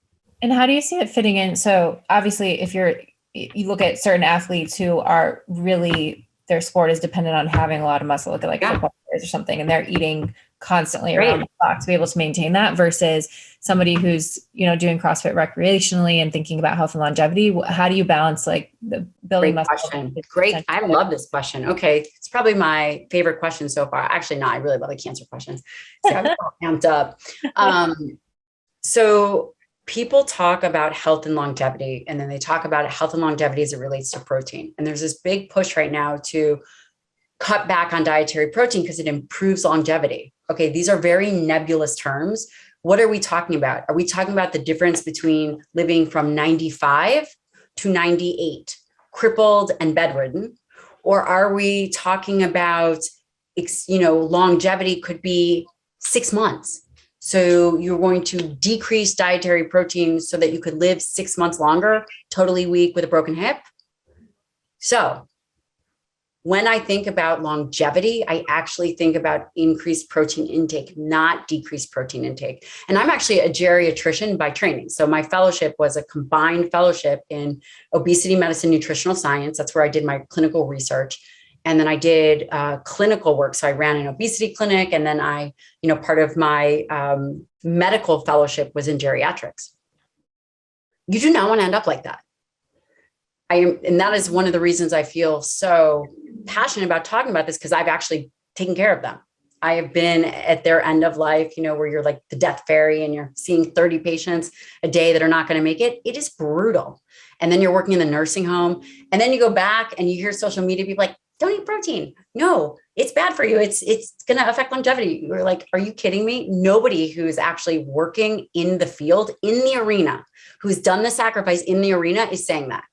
And how do you see it fitting in? So obviously, if you look at certain athletes who are really, their sport is dependent on having a lot of muscle, look at like football players or something, and they're eating constantly around the clock to be able to maintain that, versus somebody who's, doing CrossFit recreationally and thinking about health and longevity. How do you balance like the building muscle? Question. Great. I love this question. Okay. It's probably my favorite question so far. Actually, no, I really love the cancer questions. So I'm all amped up. So people talk about health and longevity, and then they talk about health and longevity as it relates to protein. And there's this big push right now to cut back on dietary protein because it improves longevity. Okay, these are very nebulous terms. What are we talking about? Are we talking about the difference between living from 95 to 98, crippled and bedridden? Or are we talking about, longevity could be 6 months? So you're going to decrease dietary protein so that you could live 6 months longer, totally weak with a broken hip? So when I think about longevity, I actually think about increased protein intake, not decreased protein intake. And I'm actually a geriatrician by training. So my fellowship was a combined fellowship in obesity medicine, nutritional science. That's where I did my clinical research. And then I did clinical work. So I ran an obesity clinic. And then part of my medical fellowship was in geriatrics. You do not want to end up like that. And that is one of the reasons I feel so passionate about talking about this, because I've actually taken care of them. I have been at their end of life, where you're like the death fairy and you're seeing 30 patients a day that are not going to make it. It is brutal. And then you're working in the nursing home, and then you go back and you hear social media people like, don't eat protein. No, it's bad for you. It's going to affect longevity. You're like, are you kidding me? Nobody who's actually working in the field, in the arena, who's done the sacrifice in the arena is saying that.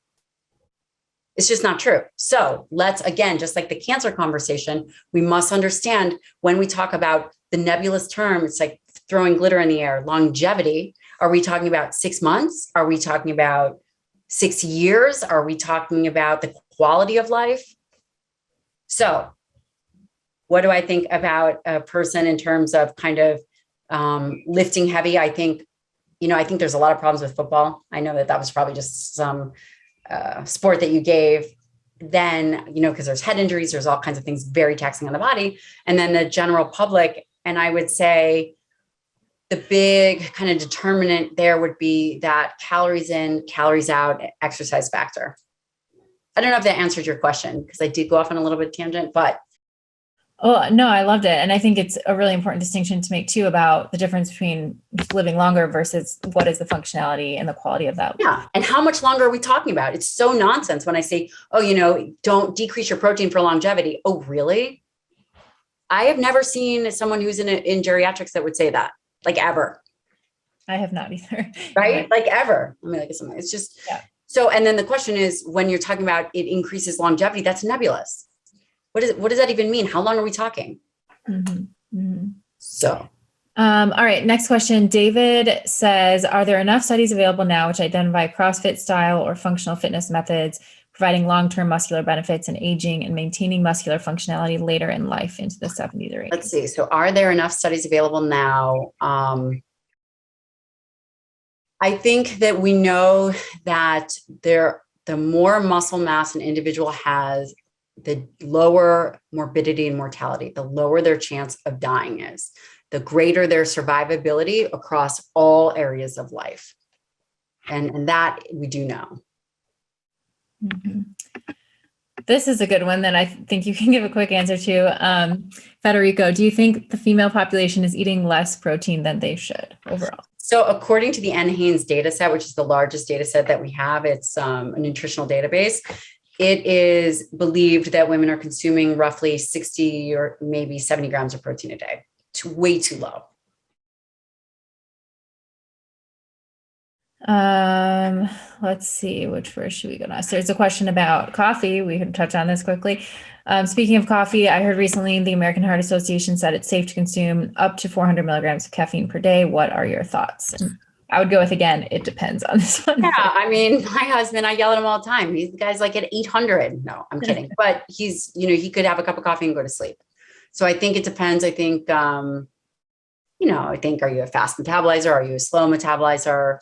It's just not true. So let's, again, just like the cancer conversation, we must understand when we talk about the nebulous term, it's like throwing glitter in the air, longevity. Are we talking about 6 months? Are we talking about 6 years? Are we talking about the quality of life? So what do I think about a person in terms of kind of lifting heavy? I think there's a lot of problems with football. I know that was probably just some sport that you gave then, because there's head injuries, there's all kinds of things very taxing on the body. And then the general public. And I would say the big kind of determinant there would be that calories in, calories out, exercise factor. I don't know if that answered your question, because I did go off on a little bit tangent, but. Oh, no, I loved it. And I think it's a really important distinction to make too about the difference between living longer versus what is the functionality and the quality of that. Yeah. And how much longer are we talking about? It's so nonsense when I say, don't decrease your protein for longevity. Oh, really? I have never seen someone who's in geriatrics that would say that, like, ever. I have not either. Right? Like, ever. I mean, like, it's just, yeah. So, and then the question is, when you're talking about it increases longevity, that's nebulous. What does that even mean? How long are we talking? Mm-hmm. Mm-hmm. So. All right. Next question. David says, are there enough studies available now which identify CrossFit style or functional fitness methods providing long-term muscular benefits in aging and maintaining muscular functionality later in life into the 70s or 80s? Let's see. So are there enough studies available now? I think that we know that the more muscle mass an individual has, the lower morbidity and mortality, the lower their chance of dying is, the greater their survivability across all areas of life. And that we do know. Mm-hmm. This is a good one that I think you can give a quick answer to. Federico, do you think the female population is eating less protein than they should overall? So according to the NHANES data set, which is the largest data set that we have, it's a nutritional database. It is believed that women are consuming roughly 60 or maybe 70 grams of protein a day. It's way too low. Let's see, where should we go next? There's a question about coffee. We can touch on this quickly. Speaking of coffee, I heard recently the American Heart Association said it's safe to consume up to 400 milligrams of caffeine per day. What are your thoughts? And I would go with, again, it depends on this one. Yeah, I mean, my husband, I yell at him all the time. The guy's like at 800. No, I'm kidding. But he's, he could have a cup of coffee and go to sleep. So I think it depends. I think, are you a fast metabolizer? Are you a slow metabolizer?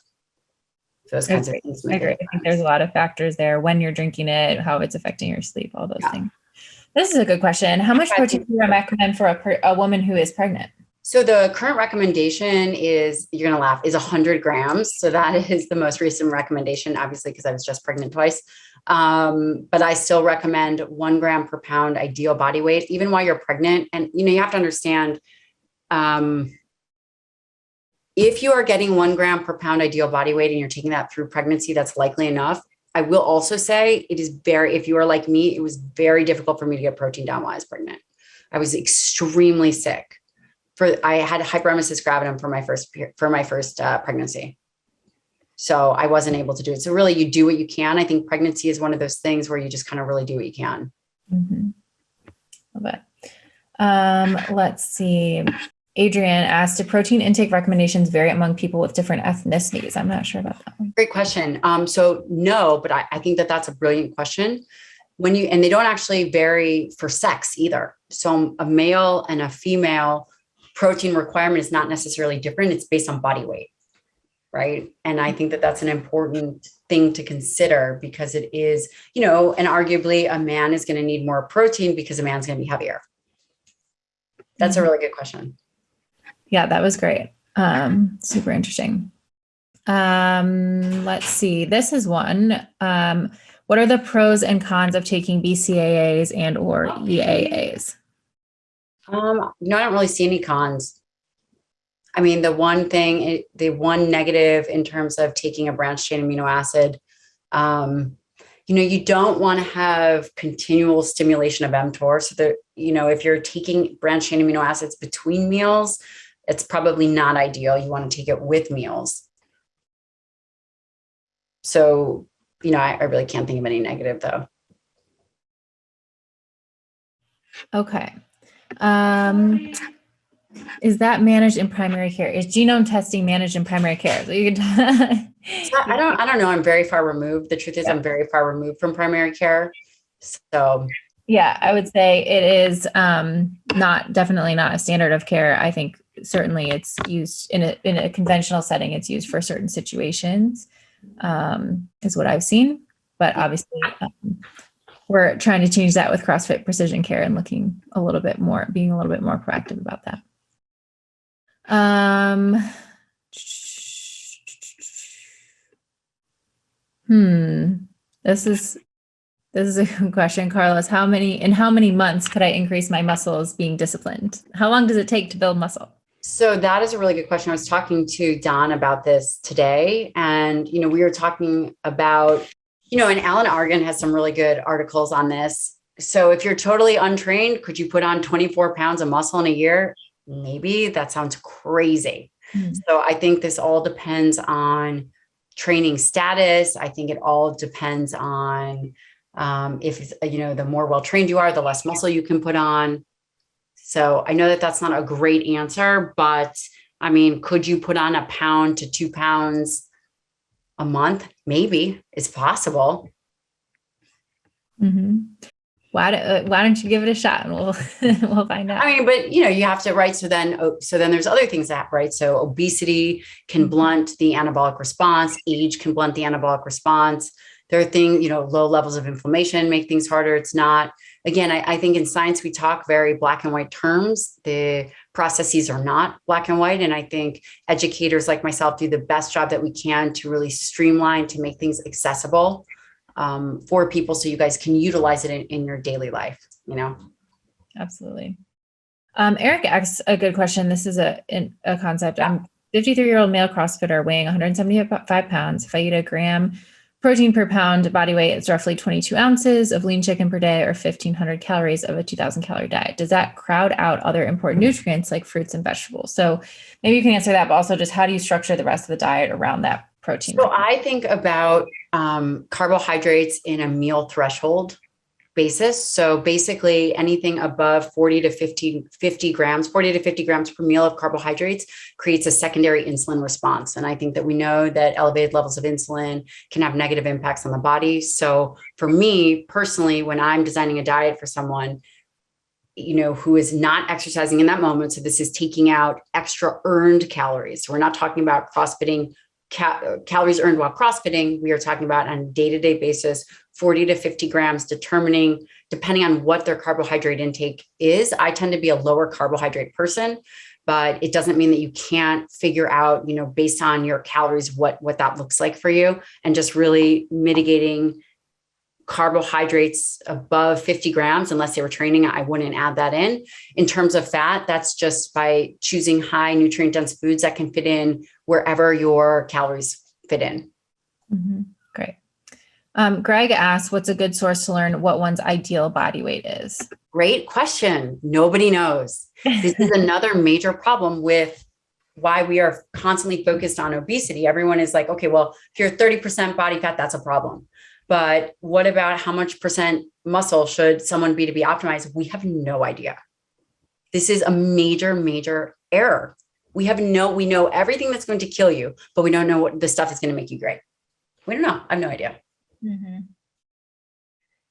Those kinds of things. I agree. I think there's a lot of factors there: when you're drinking it, how it's affecting your sleep, all those things. This is a good question. How much protein do you recommend for a woman who is pregnant? So the current recommendation is, you're going to laugh, is 100 grams. So that is the most recent recommendation, obviously, because I was just pregnant twice. But I still recommend 1 gram per pound ideal body weight, even while you're pregnant. And, you have to understand, if you are getting 1 gram per pound ideal body weight and you're taking that through pregnancy, that's likely enough. I will also say if you are like me, it was very difficult for me to get protein down while I was pregnant. I was extremely sick. I had hyperemesis gravidum for my first pregnancy. So I wasn't able to do it. So really you do what you can. I think pregnancy is one of those things where you just kind of really do what you can. Mm-hmm. Love it. Let's see. Adrienne asked, do protein intake recommendations vary among people with different ethnicities? I'm not sure about that one. Great question. So no, but I think that's a brilliant question. And they don't actually vary for sex either. So a male and a female protein requirement is not necessarily different. It's based on body weight, right? And I think that's an important thing to consider, because it is, and arguably a man is going to need more protein because a man's going to be heavier. That's a really good question. Yeah, that was great. Super interesting. Let's see. This is one. What are the pros and cons of taking BCAAs and or EAAs? I don't really see any cons. I mean, the one negative in terms of taking a branched chain amino acid, you don't want to have continual stimulation of mTOR. So that, if you're taking branched chain amino acids between meals, it's probably not ideal. You want to take it with meals. So, I really can't think of any negative though. Okay. Is that managed in primary care? Is genome testing managed in primary care? So you can I don't know. I'm very far removed. The truth is, I'm very far removed from primary care. So yeah, I would say it is definitely not a standard of care. I think certainly it's used in a conventional setting. It's used for certain situations, is what I've seen. But obviously, we're trying to change that with CrossFit Precision Care and being a little bit more proactive about that. This is a good question, Carlos. How many months could I increase my muscles being disciplined? How long does it take to build muscle? So that is a really good question. I was talking to Don about this today, and, we were talking about, and Alan Argan has some really good articles on this. So if you're totally untrained, could you put on 24 pounds of muscle in a year? Maybe. That sounds crazy. Mm-hmm. So I think this all depends on training status. I think it all depends on if, the more well-trained you are, the less muscle you can put on. So I know that that's not a great answer, but I mean, could you put on 1 pound to 2 pounds a month? Maybe. It's possible. Mm-hmm. Why don't you give it a shot and we'll find out. I mean, but you have to, right. So then there's other things that, right. So obesity can blunt the anabolic response. Age can blunt the anabolic response. There are things, low levels of inflammation make things harder. It's not, again, I think in science, we talk very black and white terms. The processes are not black and white. And I think educators like myself do the best job that we can to really streamline, to make things accessible for people, so you guys can utilize it in your daily life, Absolutely. Eric asks a good question. This is a concept I'm 53-year-old male CrossFitter weighing 175 pounds. If I eat a gram protein per pound body weight, it's roughly 22 ounces of lean chicken per day or 1,500 calories of a 2,000 calorie diet. Does that crowd out other important nutrients like fruits and vegetables? So maybe you can answer that, but also just how do you structure the rest of the diet around that protein? So I think about carbohydrates in a meal threshold basis. So basically anything above 40 to 50 grams per meal of carbohydrates creates a secondary insulin response. And I think that we know that elevated levels of insulin can have negative impacts on the body. So for me personally, when I'm designing a diet for someone, who is not exercising in that moment, so this is taking out extra earned calories. So we're not talking about CrossFitting calories earned while CrossFitting. We are talking about on a day-to-day basis, 40 to 50 grams, depending on what their carbohydrate intake is. I tend to be a lower carbohydrate person, but it doesn't mean that you can't figure out, based on your calories, what that looks like for you, and just really mitigating carbohydrates above 50 grams. Unless they were training, I wouldn't add that in. In terms of fat, that's just by choosing high nutrient dense foods that can fit in wherever your calories fit in. Mm-hmm. Great. Greg asked, what's a good source to learn what one's ideal body weight is? Great question. Nobody knows. This is another major problem with why we are constantly focused on obesity. Everyone is like, okay, well, if you're 30% body fat, that's a problem. But what about how much percent muscle should someone be to be optimized? We have no idea. This is a major, major error. We know everything that's going to kill you, but we don't know what the stuff that's going to make you great. We don't know. I have no idea. Mm-hmm.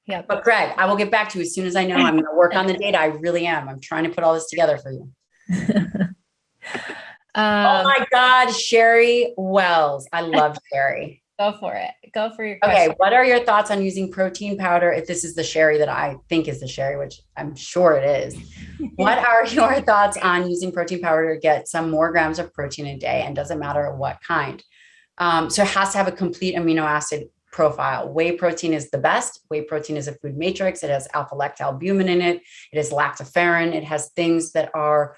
Yeah. But Greg, I will get back to you as soon as I know. I'm going to work on the data. I really am. I'm trying to put all this together for you. Oh my God, Sherry Wells. I love Sherry. Go for it. Go for your question. Okay. What are your thoughts on using protein powder? If this is the Sherry that I think is the Sherry, which I'm sure it is. What are your thoughts on using protein powder to get some more grams of protein a day? And doesn't matter what kind. So it has to have a complete amino acid profile. Whey protein is the best. Whey protein is a food matrix. It has alpha lactalbumin in it. It has lactoferrin. It has things that are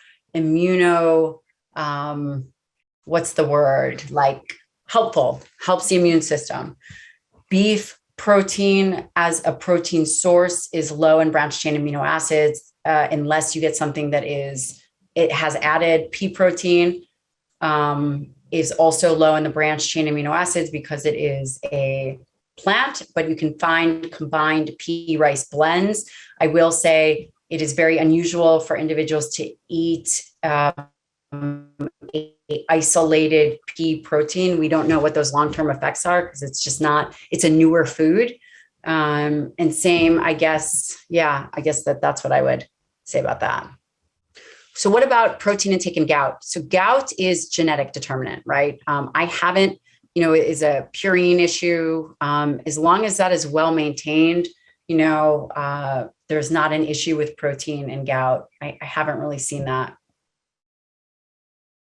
helpful, helps the immune system. Beef protein as a protein source is low in branched chain amino acids, unless you get something that it has added. Pea protein is also low in the branched chain amino acids because it is a plant, but you can find combined pea rice blends. I will say it is very unusual for individuals to eat isolated pea protein. We don't know what those long-term effects are because it's a newer food. And same, I guess that's what I would say about that. So what about protein intake in gout? So gout is genetic determinant, right? I haven't, it is a purine issue. As long as that is well maintained, there's not an issue with protein in gout. I haven't really seen that.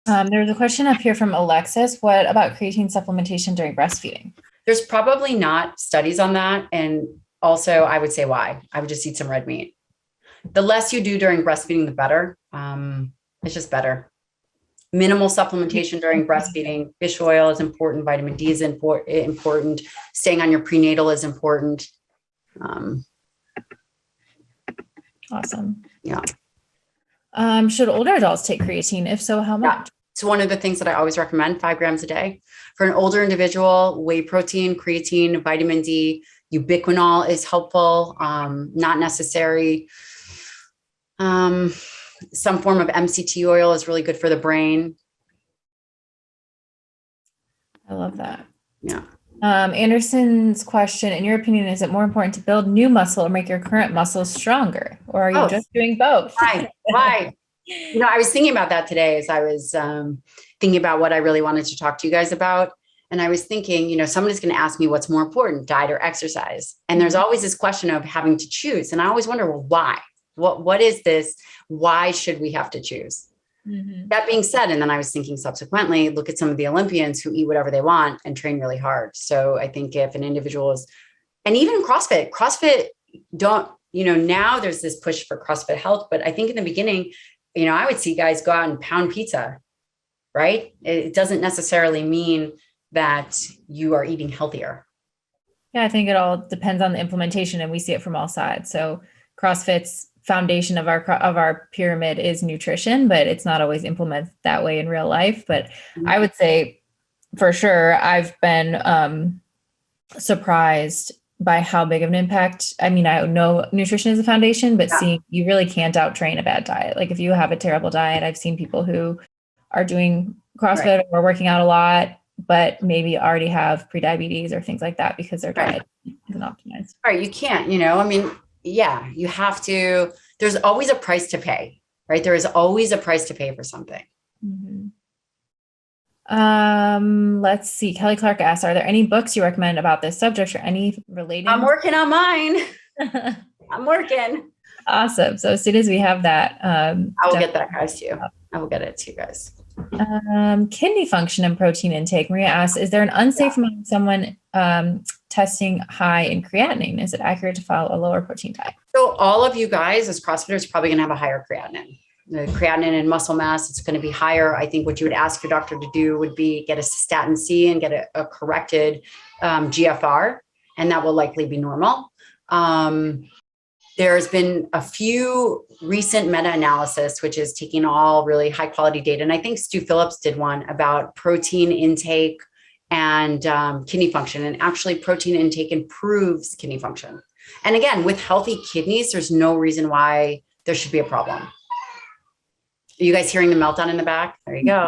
There's a question up here from Alexis. What about creatine supplementation during breastfeeding? There's probably not studies on that. And also I would say why. I would just eat some red meat. The less you do during breastfeeding, the better. It's just better. Minimal supplementation during breastfeeding. Fish oil is important. Vitamin D is important. Staying on your prenatal is important. Awesome. Yeah. Should older adults take creatine? If so, how much? So one of the things that I always recommend, 5 grams a day. For an older individual, whey protein, creatine, vitamin D, ubiquinol is helpful, not necessary. Some form of MCT oil is really good for the brain. I love that. Yeah. Anderson's question, in your opinion, is it more important to build new muscle or make your current muscles stronger? Or are you just doing both? Right. I was thinking about that today as I was thinking about what I really wanted to talk to you guys about. And I was thinking, somebody's going to ask me what's more important, diet or exercise. And there's always this question of having to choose. And I always wonder, well, why? What is this? Why should we have to choose? Mm-hmm. That being said, and then I was thinking subsequently, look at some of the Olympians who eat whatever they want and train really hard. So I think if an individual is, and even CrossFit now there's this push for CrossFit Health, but I think in the beginning, I would see guys go out and pound pizza. right? It doesn't necessarily mean that you are eating healthier. Yeah, I think it all depends on the implementation, and we see it from all sides. So CrossFit's foundation of our pyramid is nutrition, but it's not always implemented that way in real life. But I would say for sure, I've been surprised by how big of an impact. I mean, I know nutrition is a foundation, but seeing you really can't out train a bad diet. Like if you have a terrible diet, I've seen people who are doing CrossFit or working out a lot, but maybe already have prediabetes or things like that because their diet isn't optimized. Right. You can't, I mean, yeah, you have to, there's always a price to pay, right? There is always a price to pay for something. Mm-hmm. Let's see. Kelly Clark asks, are there any books you recommend about this subject or any related? I'm working on mine. I'm working. Awesome. So as soon as we have that, I will get that, guys, to you. I will get it to you guys. Kidney function and protein intake. Maria asks, is there an unsafe among someone testing high in creatinine? Is it accurate to follow a lower protein diet? So all of you guys as CrossFitters are probably going to have a higher creatinine. The creatinine and muscle mass, it's going to be higher. I think what you would ask your doctor to do would be get a cystatin C and get a corrected GFR, and that will likely be normal. There's been a few recent meta-analysis, which is taking all really high quality data. And I think Stu Phillips did one about protein intake and kidney function. And actually protein intake improves kidney function. And again, with healthy kidneys, there's no reason why there should be a problem. Are you guys hearing the meltdown in the back? There you go.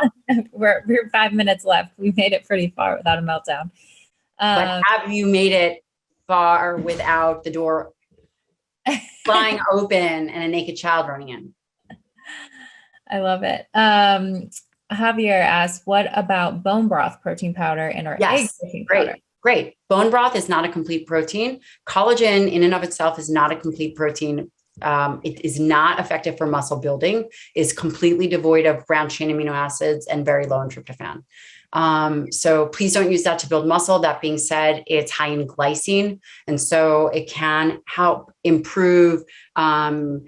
We're 5 minutes left. We made it pretty far without a meltdown. But have you made it far without the door flying open and a naked child running in? I love it. Javier asks, what about bone broth protein powder and our egg protein powder? Great. Bone broth is not a complete protein. Collagen in and of itself is not a complete protein. It is not effective for muscle building, is completely devoid of branched chain amino acids and very low in tryptophan. So please don't use that to build muscle. That being said, it's high in glycine. And so it can help improve or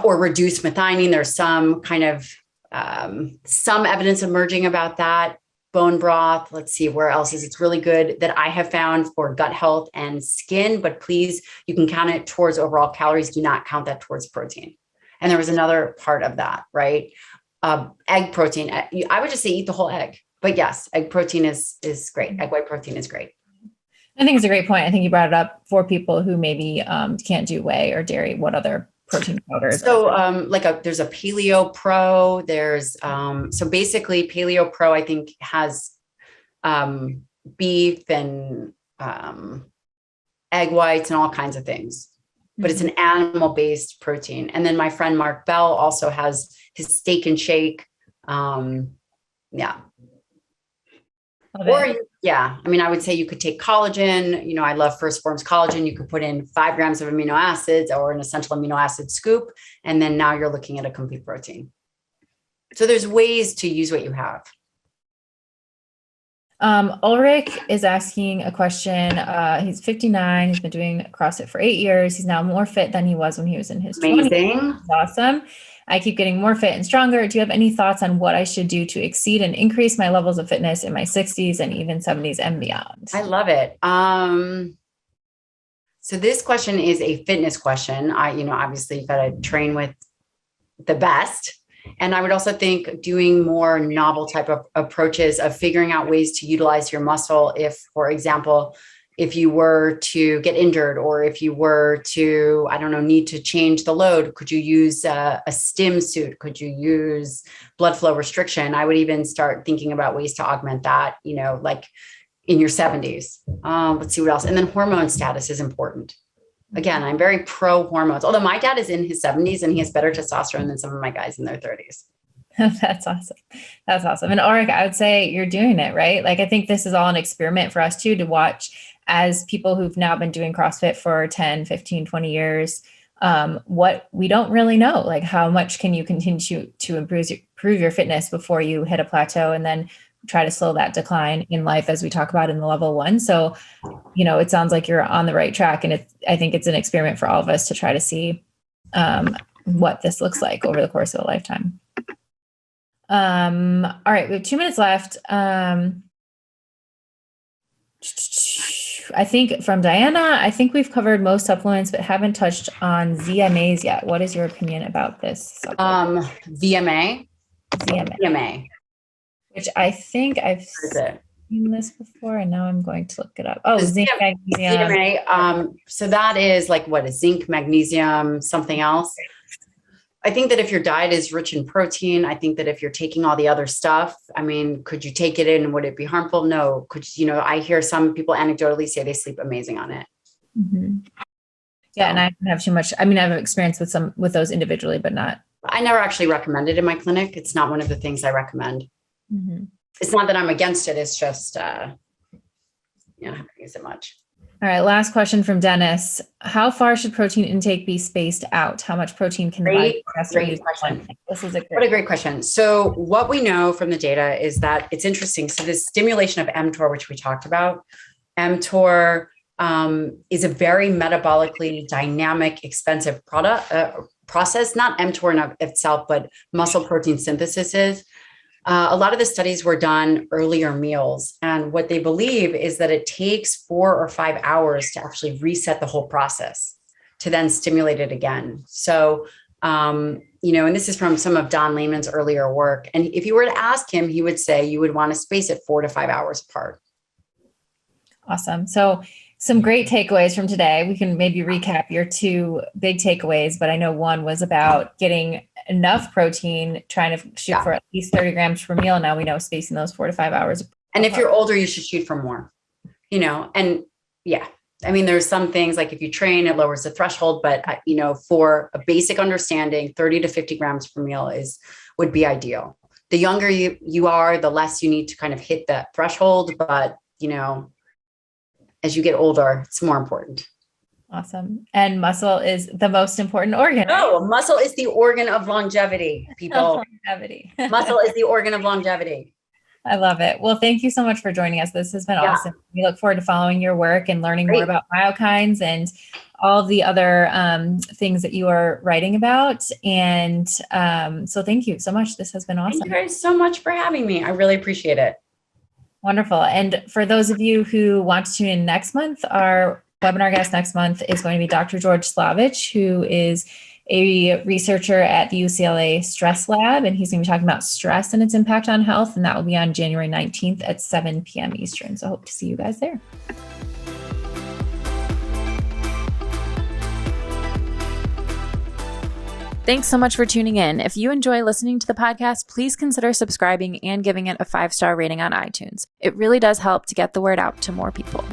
reduce methionine. There's some kind of some evidence emerging about that. Bone broth, let's see, where else is it's really good that I have found for gut health and skin, but please, you can count it towards overall calories. Do not count that towards protein. And there was another part of that, right? Egg protein. I would just say eat the whole egg, but yes, egg protein is great. Egg white protein is great. I think it's a great point. I think you brought it up for people who maybe can't do whey or dairy. What other protein powders? So there's a Paleo Pro. There's so basically Paleo Pro, I think, has beef and egg whites and all kinds of things, but it's an animal-based protein. And then my friend Mark Bell also has his steak and shake. I mean, I would say you could take collagen. I love First Form's collagen. You could put in 5 grams of amino acids or an essential amino acid scoop. And then now you're looking at a complete protein. So there's ways to use what you have. Ulrich is asking a question. He's 59. He's been doing CrossFit for 8 years. He's now more fit than he was when he was in his 20s. That's awesome. I keep getting more fit and stronger. Do you have any thoughts on what I should do to exceed and increase my levels of fitness in my 60s and even 70s and beyond? I love it. So this question is a fitness question. Obviously you've got to train with the best. And I would also think doing more novel type of approaches of figuring out ways to utilize your muscle. If, for example, if you were to get injured or if you were to, need to change the load, could you use a stim suit? Could you use blood flow restriction? I would even start thinking about ways to augment that, like in your 70s. Let's see what else. And then hormone status is important. Again, I'm very pro hormones, although my dad is in his 70s and he has better testosterone than some of my guys in their 30s. That's awesome. That's awesome. And Ulrich, I would say you're doing it, right? Like, I think this is all an experiment for us too, to watch as people who've now been doing CrossFit for 10, 15, 20 years, what we don't really know, like how much can you continue to improve your fitness before you hit a plateau and then try to slow that decline in life, as we talk about in the level 1. So, it sounds like you're on the right track. And I think it's an experiment for all of us to try to see what this looks like over the course of a lifetime. All right, we have 2 minutes left. I think from Diana, I think we've covered most supplements, but haven't touched on ZMAs yet. What is your opinion about this supplement? VMA. ZMA. VMA. Which I think I've seen this before, and now I'm going to look it up. Oh, zinc, magnesium. ZMA. So that is like what is zinc, magnesium, something else. I think that if your diet is rich in protein, I think that if you're taking all the other stuff, I mean, could you take it in? Would it be harmful? No. I hear some people anecdotally say they sleep amazing on it. Mm-hmm. Yeah. So, and I don't have too much. I mean, I have experience with those individually, but not. I never actually recommend it in my clinic. It's not one of the things I recommend. Mm-hmm. It's not that I'm against it. It's just, I haven't used it much. All right. Last question from Dennis. How far should protein intake be spaced out? How much protein can the body Great question. This is what a great question. So what we know from the data is that it's interesting. So this stimulation of mTOR, which we talked about, mTOR is a very metabolically dynamic, expensive process, not mTOR in of itself, but muscle protein synthesis is. A lot of the studies were done earlier meals. And what they believe is that it takes 4 or 5 hours to actually reset the whole process to then stimulate it again. So, and this is from some of Don Lehman's earlier work. And if you were to ask him, he would say you would want to space it 4 to 5 hours apart. Awesome. So some great takeaways from today. We can maybe recap your 2 big takeaways, but I know one was about getting enough protein, trying to shoot for at least 30 grams per meal. Now we know spacing those 4 to 5 hours. And if you're older, you should shoot for more, and I mean, there's some things like if you train, it lowers the threshold, but for a basic understanding, 30 to 50 grams per meal would be ideal. The younger you are, the less you need to kind of hit that threshold. But, as you get older, it's more important. Awesome. And muscle is the most important organ. No, muscle is the organ of longevity, people. Longevity. Muscle is the organ of longevity. I love it. Well, thank you so much for joining us. This has been awesome. We look forward to following your work and learning more about myokines and all the other things that you are writing about. And so thank you so much. This has been awesome. Thank you guys so much for having me. I really appreciate it. Wonderful. And for those of you who want to tune in next month, our webinar guest next month is going to be Dr. George Slavich, who is a researcher at the UCLA Stress Lab, and he's going to be talking about stress and its impact on health, and that will be on January 19th at 7 p.m. Eastern. So I hope to see you guys there. Thanks so much for tuning in. If you enjoy listening to the podcast, please consider subscribing and giving it a 5-star rating on iTunes. It really does help to get the word out to more people.